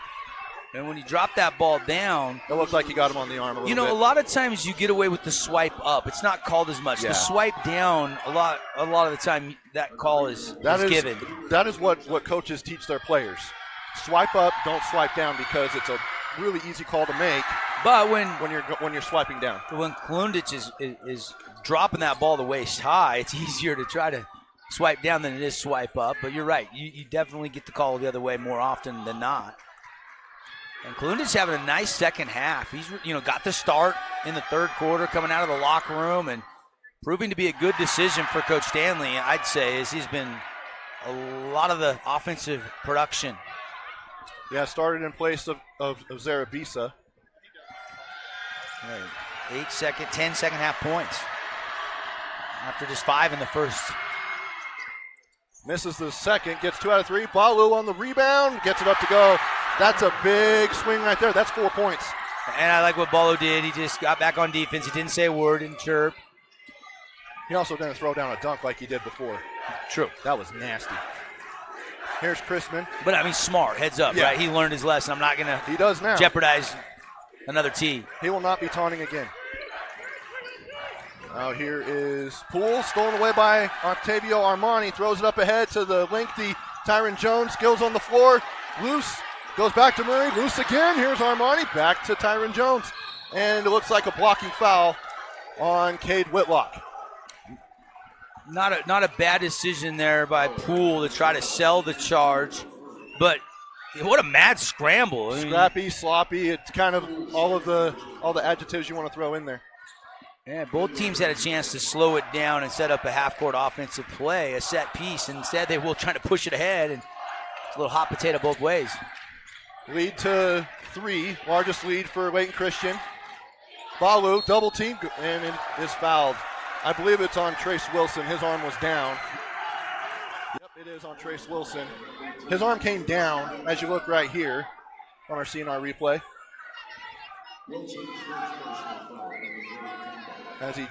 And when you drop that ball down, it looked like he got him on the arm a little bit. A lot of times you get away with the swipe up. It's not called as much. Yeah. The swipe down, a lot of the time, that call is given. That is what coaches teach their players. Swipe up, don't swipe down, because it's a really easy call to make. But when you're swiping down, when Kalundich is dropping that ball to waist high, it's easier to try to swipe down than it is swipe up. But you're right. You definitely get the call the other way more often than not. And Kalundich having a nice second half. He's got the start in the third quarter, coming out of the locker room and proving to be a good decision for Coach Stanley, I'd say, as he's been a lot of the offensive production. Yeah, started in place of Zarabisa. 10 second half points after just 5 in the first. Misses the second, gets 2 out of 3. Balu on the rebound, gets it up to go. That's a big swing right there. That's 4 points. And I like what Balu did. He just got back on defense. He didn't say a word, didn't chirp. He also didn't throw down a dunk like he did before. True. That was nasty. Here's Chrisman. But, I mean, smart. Heads up, right? He learned his lesson. I'm not going to jeopardize another tee. He will not be taunting again. Now here is Poole, stolen away by Octavio Armani. Throws it up ahead to the lengthy Tyron Jones. Skills on the floor. Loose. Goes back to Murray. Loose again. Here's Armani. Back to Tyron Jones. And it looks like a blocking foul on Cade Whitlock. Not a bad decision there by Poole to try to sell the charge. But what a mad scramble. Scrappy, sloppy. It's kind of all the adjectives you want to throw in there. Yeah, both teams had a chance to slow it down and set up a half-court offensive play, a set piece. Instead, they were trying to push it ahead, and it's a little hot potato both ways. Lead to 3, largest lead for Layton Christian. Balu, double team, and it is fouled. I believe it's on Trace Wilson. His arm was down. Yep, it is on Trace Wilson. His arm came down, as you look right here on our CNR replay. As he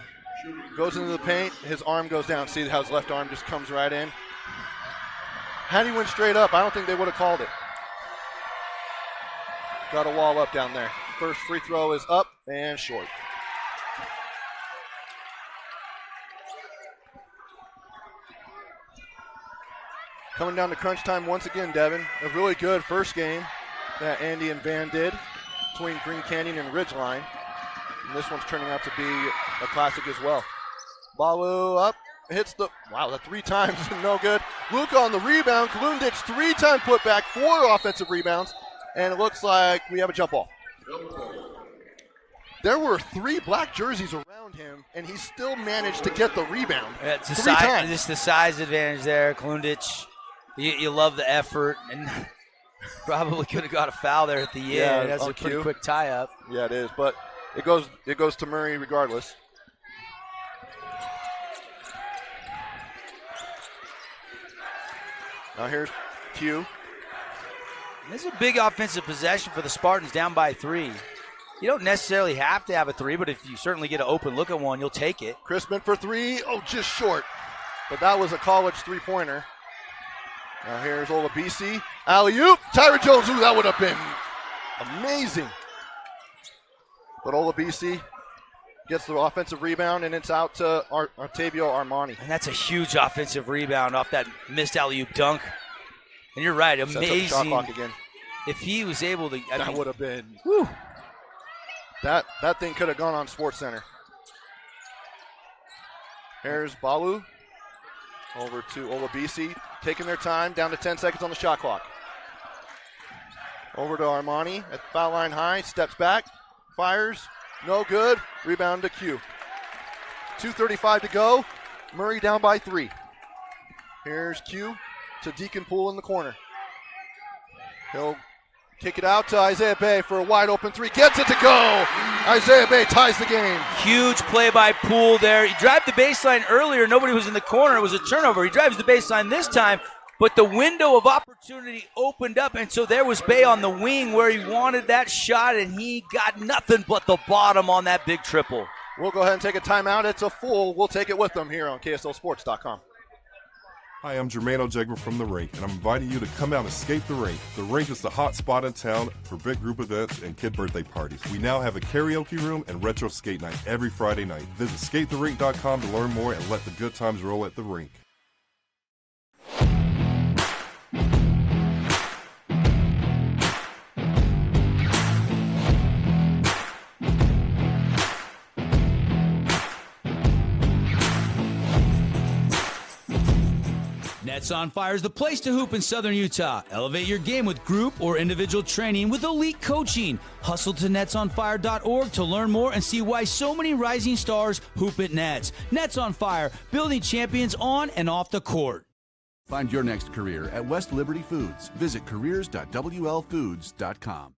goes into the paint, his arm goes down. See how his left arm just comes right in. Had he went straight up, I don't think they would have called it. got a wall up down there. First free throw is up and short. Coming down to crunch time once again, Devin. A really good first game that Andy and Van did between Green Canyon and Ridgeline. And this one's turning out to be a classic as well. Balu up, hits the 3 times, no good. Luca on the rebound. Kalundich 3-time putback, 4 offensive rebounds, and it looks like we have a jump ball. There were 3 black jerseys around him, and he still managed to get the rebound. It's the 3 times. Just the size advantage there. Kalundich, you love the effort, and probably could have got a foul there at the end. Yeah, That's a pretty quick tie-up. Yeah, it is, but it goes to Murray regardless. Now here's Q. This is a big offensive possession for the Spartans, down by 3. You don't necessarily have to have a 3, but if you certainly get an open look at one, you'll take it. Crispin for 3. Oh, just short. But that was a college 3-pointer. Now here's Olabisi. Alley-oop. Tyra Jones. Ooh, that would have been amazing. But Olabisi gets the offensive rebound, and it's out to Artavio Armani. And that's a huge offensive rebound off that missed alley-oop dunk. And you're right, amazing. Shot clock again. If he was able to, that would have been. Whew. That thing could have gone on Sports Center. Here's Balu over to Olabisi, taking their time, down to 10 seconds on the shot clock. Over to Armani at foul line high, steps back, fires, no good, rebound to Q. 2:35 to go, Murray down by 3. Here's Q to Deacon Poole in the corner. He'll kick it out to Isaiah Bay for a wide open 3. Gets it to go. Isaiah Bay ties the game. Huge play by Poole there. He drove the baseline earlier. Nobody was in the corner. It was a turnover. He drives the baseline this time, but the window of opportunity opened up, and so there was Bay on the wing where he wanted that shot, and he got nothing but the bottom on that big triple. We'll go ahead and take a timeout. It's a full. We'll take it with them here on KSLSports.com. Hi, I'm Jermaine O'Jegma from The Rink, and I'm inviting you to come out and skate The Rink. The Rink is the hot spot in town for big group events and kid birthday parties. We now have a karaoke room and retro skate night every Friday night. Visit skatetherink.com to learn more and let the good times roll at The Rink. Nets on Fire is the place to hoop in Southern Utah. Elevate your game with group or individual training with elite coaching. Hustle to netsonfire.org to learn more and see why so many rising stars hoop at Nets. Nets on Fire, building champions on and off the court. Find your next career at West Liberty Foods. Visit careers.wlfoods.com.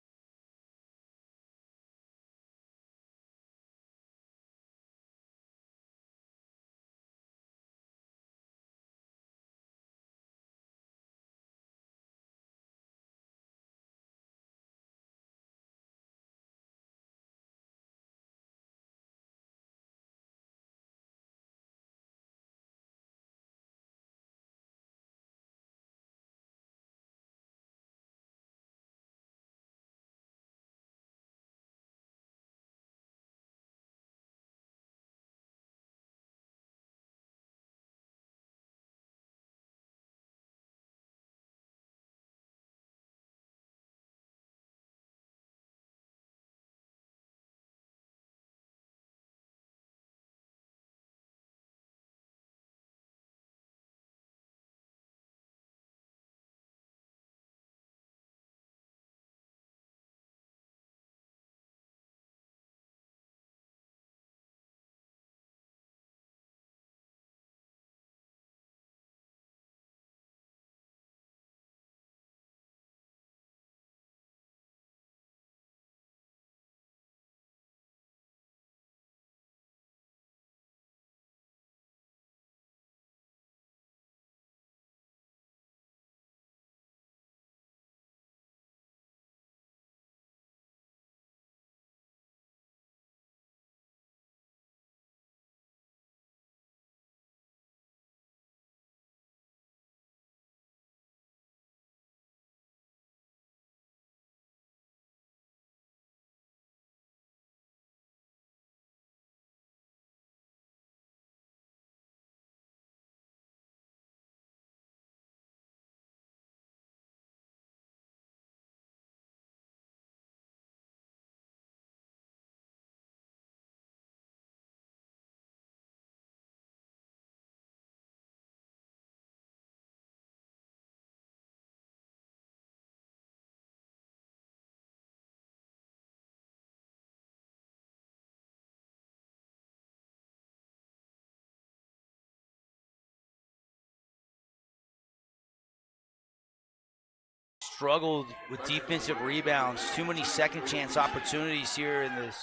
struggled with defensive rebounds. Too many second chance opportunities here in the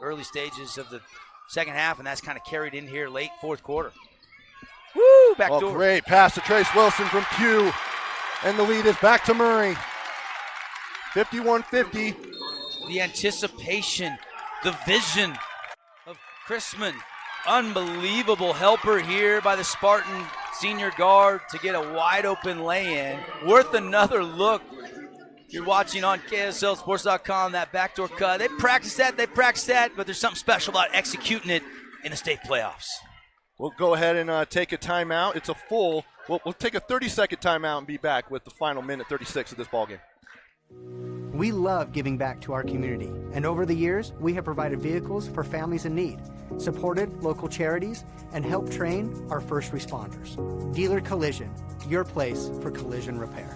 early stages of the second half, and that's kind of carried in here late fourth quarter. Woo, back door. Great pass to Trace Wilson from Q, and the lead is back to Murray. 51-50. The anticipation, the vision of Chrisman. Unbelievable helper here by the Spartan senior guard to get a wide open lay-in. Worth another look. You're watching on KSLSports.com, that backdoor cut. They practice that, but there's something special about executing it in the state playoffs. We'll go ahead and take a timeout. It's a full, we'll take a 30-second timeout and be back with the final minute 36 of this ballgame. We love giving back to our community, and over the years, we have provided vehicles for families in need, supported local charities, and helped train our first responders. Dealer Collision, your place for collision repair.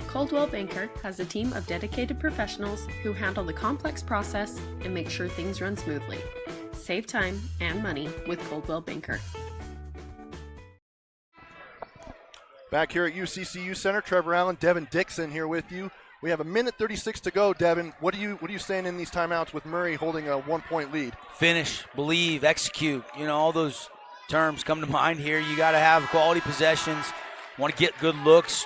Coldwell Banker has a team of dedicated professionals who handle the complex process and make sure things run smoothly. Save time and money with Coldwell Banker. Back here at UCCU Center, Trevor Allen, Devin Dixon here with you. We have a minute 36 to go, Devin. What are you saying in these timeouts with Murray holding a 1-point lead? Finish, believe, execute. You know, all those terms come to mind here. You got to have quality possessions. You want to get good looks.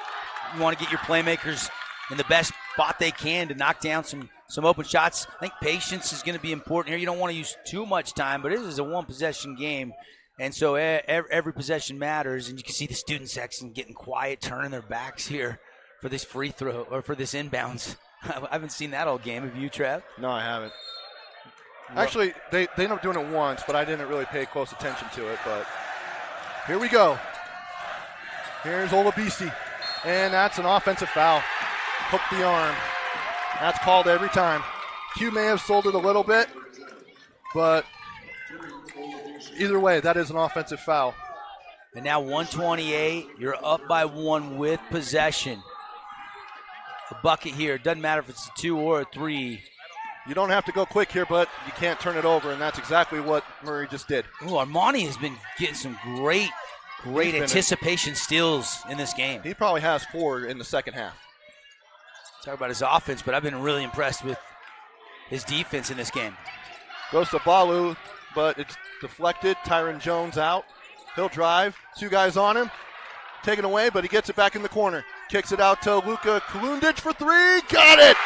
You want to get your playmakers in the best spot they can to knock down some open shots. I think patience is going to be important here. You don't want to use too much time, but it is a one-possession game. And so every possession matters, and you can see the student section getting quiet, turning their backs here for this free throw or for this inbounds. I haven't seen that all game. Have you, Trev? No, I haven't. Actually, they ended up doing it once, but I didn't really pay close attention to it. But here we go. Here's Olabisi, and that's an offensive foul. Hook the arm. That's called every time. Q may have sold it a little bit, but either way, that is an offensive foul. And now 128, you're up by one with possession. The bucket here, doesn't matter if it's a 2 or a 3. You don't have to go quick here, but you can't turn it over, and that's exactly what Murray just did. Oh, Armani has been getting some great anticipation steals in this game. He probably has 4 in the second half. Talk about his offense, but I've been really impressed with his defense in this game. Goes to Balu, but it's deflected. Tyron Jones out. He'll drive. 2 guys on him. Taken away, but he gets it back in the corner. Kicks it out to Luka Kulundic for 3. Got it!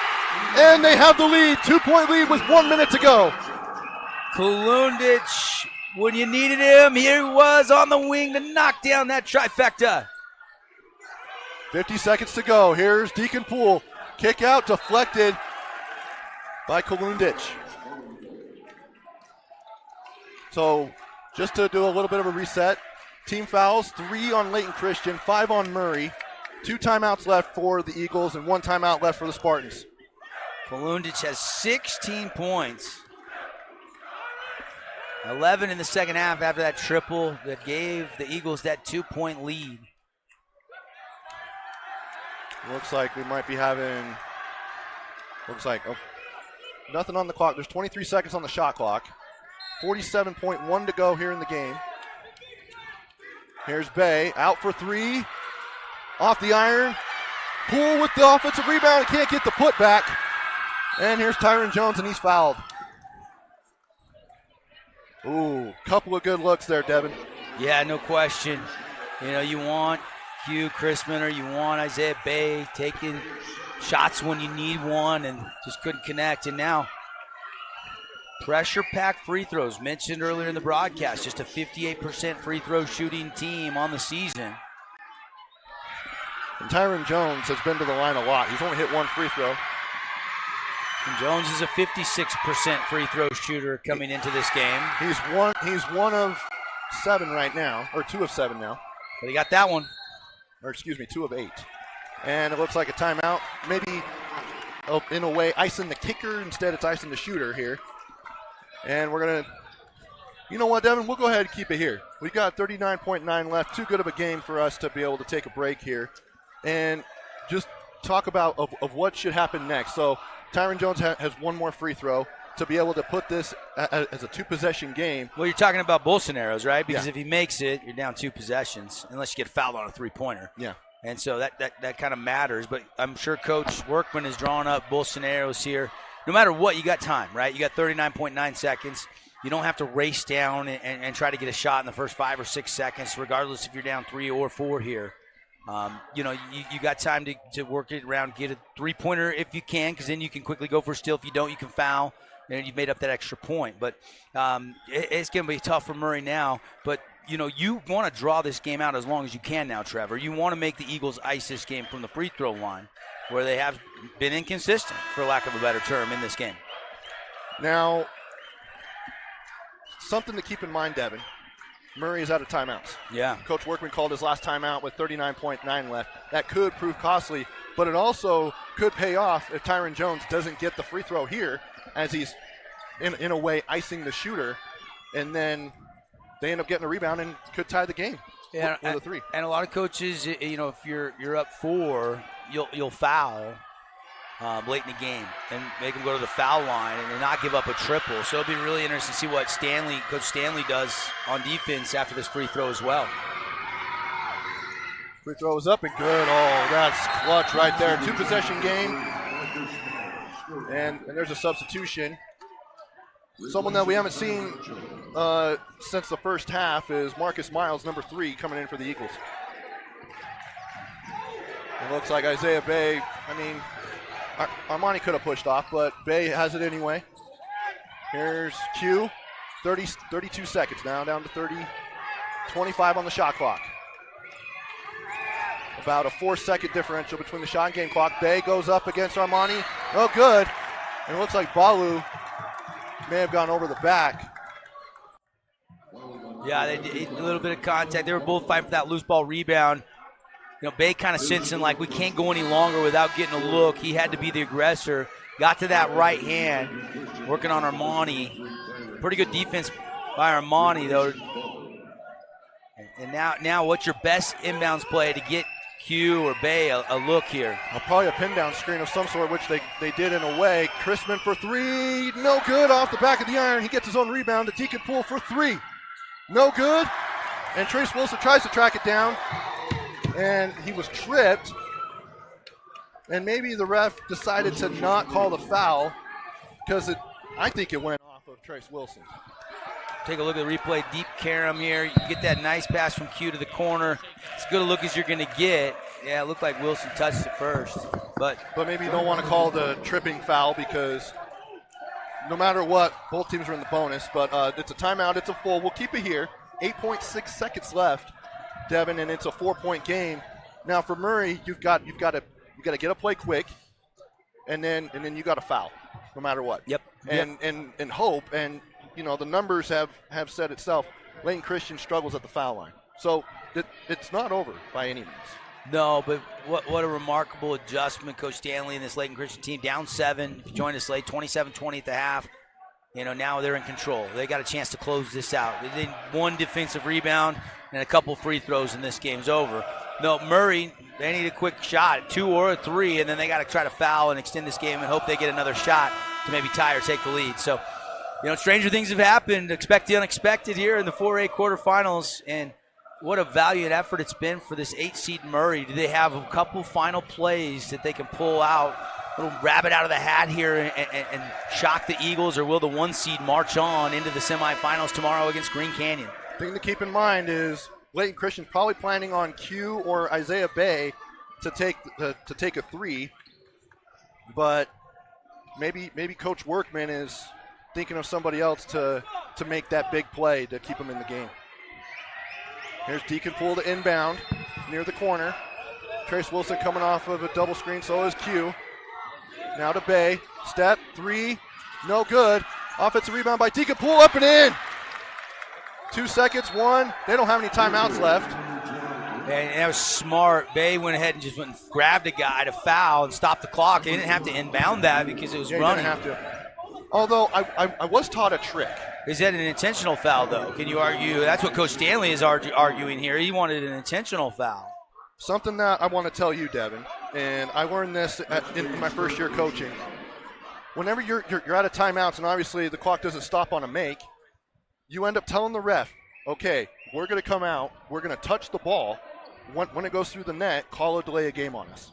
And they have the lead. 2-point lead with 1 minute to go. Kulundic, when you needed him, here he was on the wing to knock down that trifecta. 50 seconds to go. Here's Deacon Poole. Kick out, deflected by Kulundic. So just to do a little bit of a reset, team fouls, 3 on Layton Christian, 5 on Murray, 2 timeouts left for the Eagles and 1 timeout left for the Spartans. Kulundic has 16 points. 11 in the second half after that triple that gave the Eagles that 2-point lead. Looks like we might be having, nothing on the clock. There's 23 seconds on the shot clock. 47.1 to go here in the game. Here's Bay, out for 3. Off the iron. Poole with the offensive rebound, can't get the putback. And here's Tyron Jones, and he's fouled. Ooh, couple of good looks there, Devin. Yeah, no question. You know, you want Hugh Chrisman or you want Isaiah Bay taking shots when you need one and just couldn't connect. And now pressure-packed free throws, mentioned earlier in the broadcast, just a 58% free throw shooting team on the season. And Tyron Jones has been to the line a lot. He's only hit 1 free throw. And Jones is a 56% free throw shooter coming into this game. He's one of 7 right now, or 2 of 7 now. But he got that one. Or excuse me, 2 of 8. And it looks like a timeout. Maybe, in a way, icing the kicker. Instead, it's icing the shooter here. And we're going to, you know what, Devin, we'll go ahead and keep it here. We've got 39.9 left. Too good of a game for us to be able to take a break here. And just talk about of what should happen next. So Tyron Jones has 1 more free throw. to be able to put this as a 2-possession game. Well, you're talking about both scenarios, right? Because if he makes it, you're down 2 possessions, unless you get fouled on a 3-pointer. Yeah. And so that kind of matters. But I'm sure Coach Workman is drawing up both scenarios here. No matter what, you got time, right? You got 39.9 seconds. You don't have to race down and try to get a shot in the first 5 or 6 seconds, regardless if you're down 3 or 4 here. You got time to work it around, get a 3-pointer if you can, because then you can quickly go for a steal. If you don't, you can foul, and you've made up that extra point. But it's going to be tough for Murray now. But, you want to draw this game out as long as you can now, Trevor. You want to make the Eagles ice this game from the free throw line, where they have been inconsistent, for lack of a better term, in this game. Now, something to keep in mind, Devin. Murray is out of timeouts. Yeah. Coach Workman called his last timeout with 39.9 left. That could prove costly, but it also could pay off if Tyron Jones doesn't get the free throw here, as he's, in a way, icing the shooter, and then they end up getting a rebound and could tie the game with a 3. And a lot of coaches, if you're up 4, you'll foul late in the game and make them go to the foul line and not give up a triple. So it'll be really interesting to see what Coach Stanley does on defense after this free throw as well. Free throw is up and good. Oh, that's clutch right there. 2-possession game. And there's a substitution. Someone that we haven't seen since the first half is Marcus Miles, number 3, coming in for the Eagles. It looks like Isaiah Bay, Armani could have pushed off, but Bay has it anyway. Here's Q. 32 seconds now, down to 30. 25 on the shot clock. About a 4-second differential between the shot and game clock. Bay goes up against Armani. Oh, good. And it looks like Balu may have gone over the back. Yeah, they did a little bit of contact. They were both fighting for that loose ball rebound. Bay kind of sensing like we can't go any longer without getting a look. He had to be the aggressor. Got to that right hand, working on Armani. Pretty good defense by Armani, though. And now what's your best inbounds play to get Q or Bay a look here? Probably a pin down screen of some sort, which they did in a way. Chrisman for 3, no good, off the back of the iron. He gets his own rebound. The Deacon Pool for 3, no good. And Trace Wilson tries to track it down, and he was tripped. And maybe the ref decided to not call the foul because I think it went off of Trace Wilson. Take a look at the replay. Deep carom here. You get that nice pass from Q to the corner. As good a look as you're going to get. Yeah, it looked like Wilson touched it first. But maybe you don't want to call the tripping foul because no matter what, both teams are in the bonus. But it's a timeout. It's a full. We'll keep it here. 8.6 seconds left, Devin, and it's a 4-point game. Now for Murray, you've got to get a play quick, and then you got to foul, no matter what. Yep. And hope and. The numbers have said itself. Layton Christian struggles at the foul line. So it's not over by any means. No, but what a remarkable adjustment. Coach Stanley and this Layton Christian team down 7. If you joined us late, 27-20 at the half. Now they're in control. They got a chance to close this out. They did 1 defensive rebound and a couple free throws, and this game's over. No, Murray, they need a quick shot, 2 or a 3, and then they got to try to foul and extend this game and hope they get another shot to maybe tie or take the lead. So, stranger things have happened. Expect the unexpected here in the 4A quarterfinals, and what a valiant effort it's been for this 8-seed Murray. Do they have a couple final plays that they can pull out, a little rabbit out of the hat here and shock the Eagles, or will the 1-seed march on into the semifinals tomorrow against Green Canyon? Thing to keep in mind is Layton Christian's probably planning on Q or Isaiah Bay to take a 3, but maybe Coach Workman is thinking of somebody else to make that big play to keep him in the game. Here's Deacon Pool to inbound near the corner. Trace Wilson coming off of a double screen, so is Q. Now to Bay. Step, 3, no good. Offensive rebound by Deacon Pool, up and in. 2 seconds, 1. They don't have any timeouts left. And that was smart. Bay went ahead and just went and grabbed a guy to foul and stop the clock. They didn't have to inbound that because it was running. Didn't have to. Although I was taught a trick. Is that an intentional foul, though? Can you argue? That's what Coach Stanley is arguing here. He wanted an intentional foul. Something that I want to tell you, Devin, and I learned this in my first year coaching. whenever you're out of timeouts and obviously the clock doesn't stop on a make, you end up telling the ref, okay, we're going to come out, we're going to touch the ball. When it goes through the net, call a delay of game on us.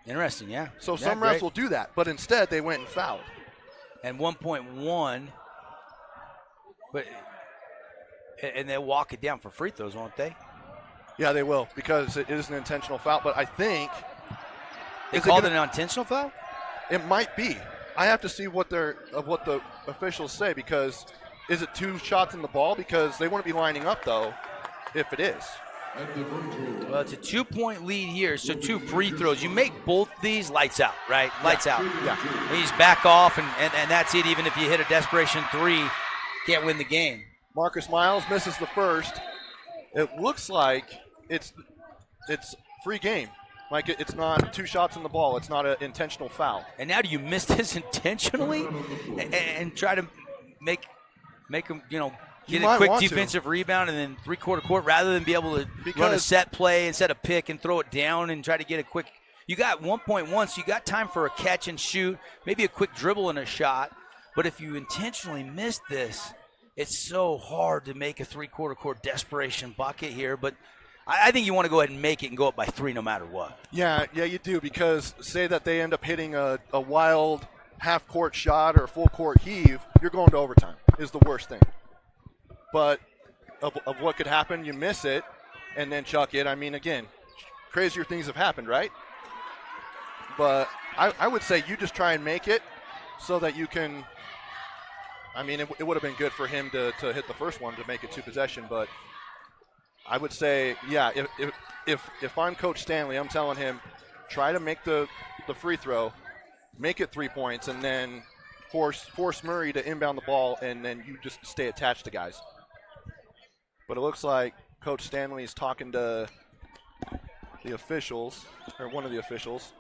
Interesting, yeah. So some refs will do that, but instead they went and fouled. And 1.1, and they'll walk it down for free throws, won't they? Yeah, they will, because it is an intentional foul. But I think they called it an intentional foul. It might be. I have to see what the officials say, because is it 2 shots in the ball? Because they wouldn't be lining up though, if it is. Well, it's a 2-point lead here, so 2 free throws. You make both these, lights out, right? Lights out. Yeah. He's back off, and that's it. Even if you hit a desperation 3, can't win the game. Marcus Miles misses the first. It looks like it's free game. Like it's not 2 shots in the ball. It's not an intentional foul. And now do you miss this intentionally and try to make him, get a quick defensive rebound and then 3/4 court rather than be able to run a set play and set a pick and throw it down and try to get a quick. You got 1.1, so you got time for a catch and shoot, maybe a quick dribble and a shot. But if you intentionally miss this, it's so hard to make a 3/4 court desperation bucket here. But I think you want to go ahead and make it and go up by 3 no matter what. Yeah, you do, because say that they end up hitting a wild half-court shot or a full-court heave, you're going to overtime is the worst thing. But of what could happen, you miss it and then chuck it. I mean, again, crazier things have happened, right? But I would say you just try and make it so that you can – I mean, it would have been good for him to hit the first one to make it 2 possession, but I would say, yeah, if I'm Coach Stanley, I'm telling him try to make the free throw, make it 3 points, and then force Murray to inbound the ball, and then you just stay attached to guys. But it looks like Coach Stanley is talking to the officials, or one of the officials.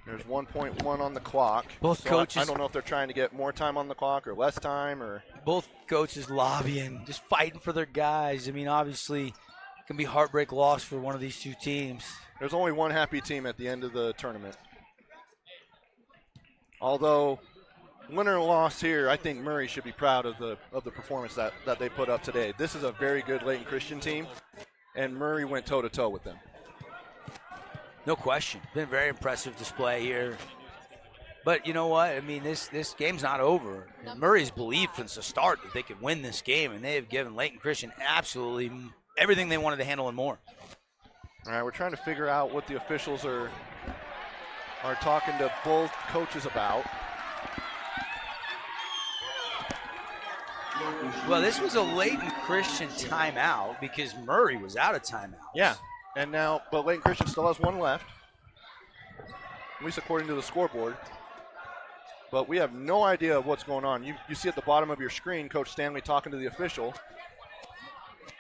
There's 1.1 on the clock. Both coaches. I don't know if they're trying to get more time on the clock or less time, or both coaches lobbying, just fighting for their guys. I mean, obviously, it can be heartbreak loss for one of these 2 teams. There's only one happy team at the end of the tournament. Although, winner or loss here, I think Murray should be proud of the performance that they put up today. This is a very good Layton Christian team, and Murray went toe-to-toe with them. No question. Been a very impressive display here. But you know what? I mean, this game's not over. Murray's believed since the start that they could win this game, and they have given Layton Christian absolutely everything they wanted to handle and more. All right, we're trying to figure out what the officials are talking to both coaches about. Well, this was a Layton Christian timeout because Murray was out of timeout. Yeah, but Layton Christian still has 1 left, at least according to the scoreboard. But we have no idea what's going on. You see at the bottom of your screen Coach Stanley talking to the official,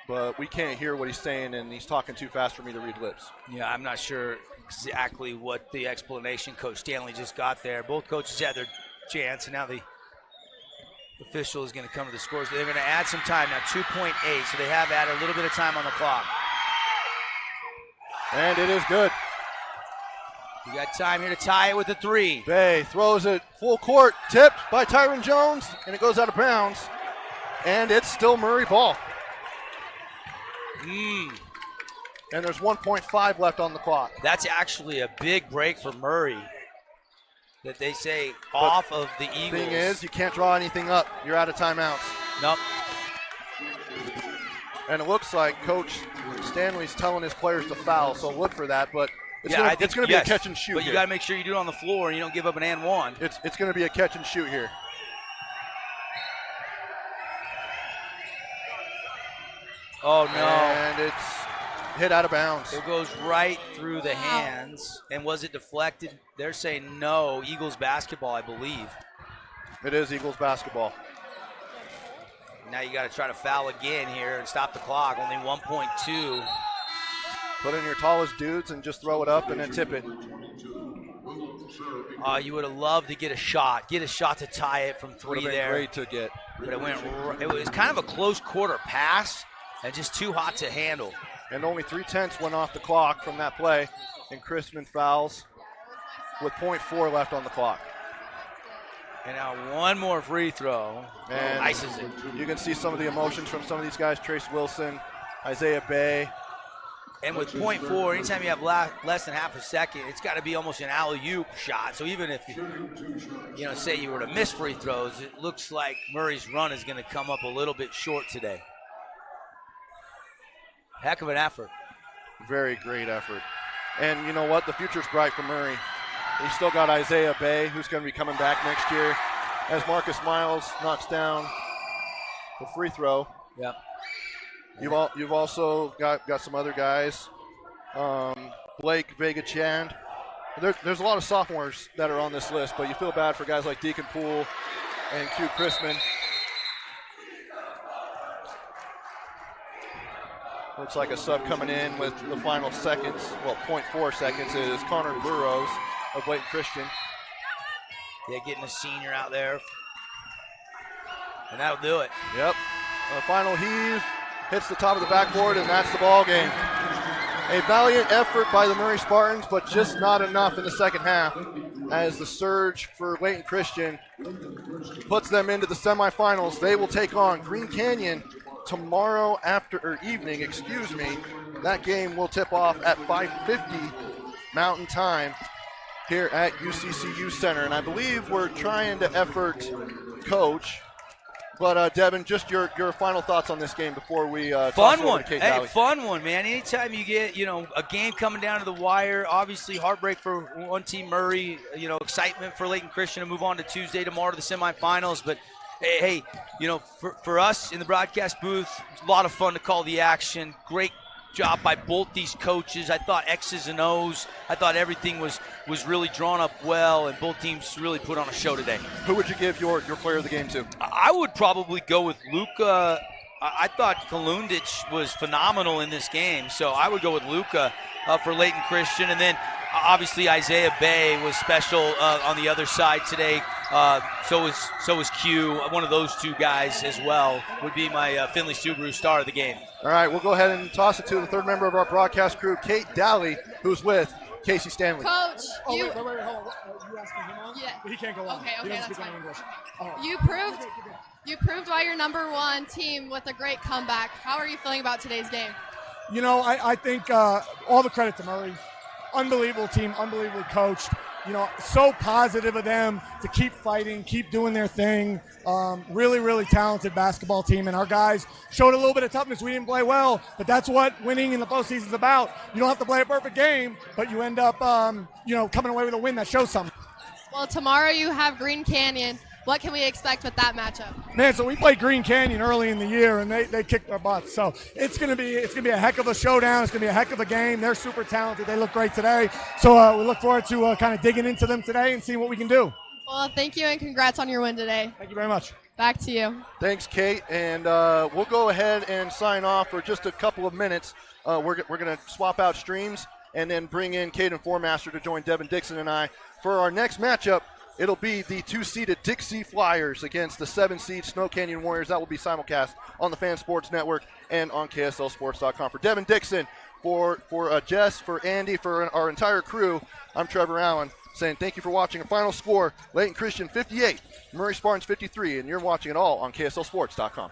but we can't hear what he's saying, and he's talking too fast for me to read lips. Yeah, I'm not sure exactly what the explanation Coach Stanley just got there. Both coaches had their chance, and now the official is going to come to the scores. They're going to add some time now, 2.8, so they have added a little bit of time on the clock. And it is good. You got time here to tie it with a 3. Bay throws it full court, tipped by Tyron Jones, and it goes out of bounds. And it's still Murray ball. And there's 1.5 left on the clock. That's actually a big break for Murray that they say off of the Eagles. Thing is, you can't draw anything up. You're out of timeouts. Nope. And it looks like Coach Stanley's telling his players to foul, so look for that. But it's going to be a catch and shoot. But you got to make sure you do it on the floor and you don't give up an and 1. It's going to be a catch and shoot here. Oh, no. And it's hit out of bounds. It goes right through the hands. And was it deflected? They're saying no. Eagles basketball, I believe. It is Eagles basketball. Now you got to try to foul again here and stop the clock. Only 1.2. Put in your tallest dudes and just throw it up and then tip it. You would have loved to get a shot. Get a shot to tie it from 3 there. Great to get. But it was kind of a close quarter pass and just too hot to handle. And only 3/10 went off the clock from that play. And Chrisman fouls with .4 left on the clock. And now one more free throw. And ices it. You can see some of the emotions from some of these guys. Trace Wilson, Isaiah Bay. And with .4, anytime you have less than half a second, it's got to be almost an alley-oop shot. So even if, say you were to miss free throws, it looks like Murray's run is going to come up a little bit short today. Heck of an effort. Very great effort. And you know what? The future's bright for Murray. He's still got Isaiah Bay, who's going to be coming back next year, as Marcus Miles knocks down the free throw. Yep. You've also got some other guys. Blake Vega-Chand. There's a lot of sophomores that are on this list, but you feel bad for guys like Deacon Poole and Q Chrisman. Looks like a sub coming in with the final seconds, well, .4 seconds, is Connor Burrows of Layton Christian. Yeah, getting a senior out there. And that'll do it. Yep. A final heave, hits the top of the backboard, and that's the ball game. A valiant effort by the Murray Spartans, but just not enough in the second half, as the surge for Layton Christian puts them into the semifinals. They will take on Green Canyon tomorrow evening. That game will tip off at 5:50 Mountain Time here at UCCU Center. And I believe we're trying to effort coach. But Devin, just your final thoughts on this game before we fun one. Hey, fun one, man. Anytime you get a game coming down to the wire, obviously heartbreak for one team, Murray. Excitement for Layton Christian to move on to Tuesday tomorrow to the semifinals. But hey, for us in the broadcast booth, a lot of fun to call the action. Great job by both these coaches. I thought X's and O's. I thought everything was really drawn up well, and both teams really put on a show today. Who would you give your player of the game to? I would probably go with Luka. I thought Kalundic was phenomenal in this game, so I would go with Luka for Layton Christian. And then obviously Isaiah Bay was special on the other side today. So was Q. One of those two guys as well would be my Finley Subaru star of the game. All right, we'll go ahead and toss it to the third member of our broadcast crew, Kate Dally, who's with Casey Stanley. Coach, wait, hold on. You asking him on? Yeah. He can't go on. Okay, that's fine. English. You proved why you're #1 team with a great comeback. How are you feeling about today's game? I think all the credit to Murray. Unbelievable team, unbelievably coached. So positive of them to keep fighting, keep doing their thing. Really, really talented basketball team. And our guys showed a little bit of toughness. We didn't play well, but that's what winning in the postseason is about. You don't have to play a perfect game, but you end up, coming away with a win that shows something. Well, tomorrow you have Green Canyon. What can we expect with that matchup? Man, so we played Green Canyon early in the year, and they kicked our butts. So it's gonna be a heck of a showdown. It's gonna be a heck of a game. They're super talented. They look great today. So we look forward to kind of digging into them today and seeing what we can do. Well, thank you and congrats on your win today. Thank you very much. Back to you. Thanks, Kate. And we'll go ahead and sign off for just a couple of minutes. We're gonna swap out streams and then bring in Caden Formaster to join Devin Dixon and I for our next matchup. It'll be the 2-seeded Dixie Flyers against the 7-seed Snow Canyon Warriors. That will be simulcast on the Fan Sports Network and on KSLSports.com. For Devin Dixon, for Jess, for Andy, for our entire crew, I'm Trevor Allen saying thank you for watching. A final score, Layton Christian 58, Murray Spartans 53, and you're watching it all on KSLSports.com.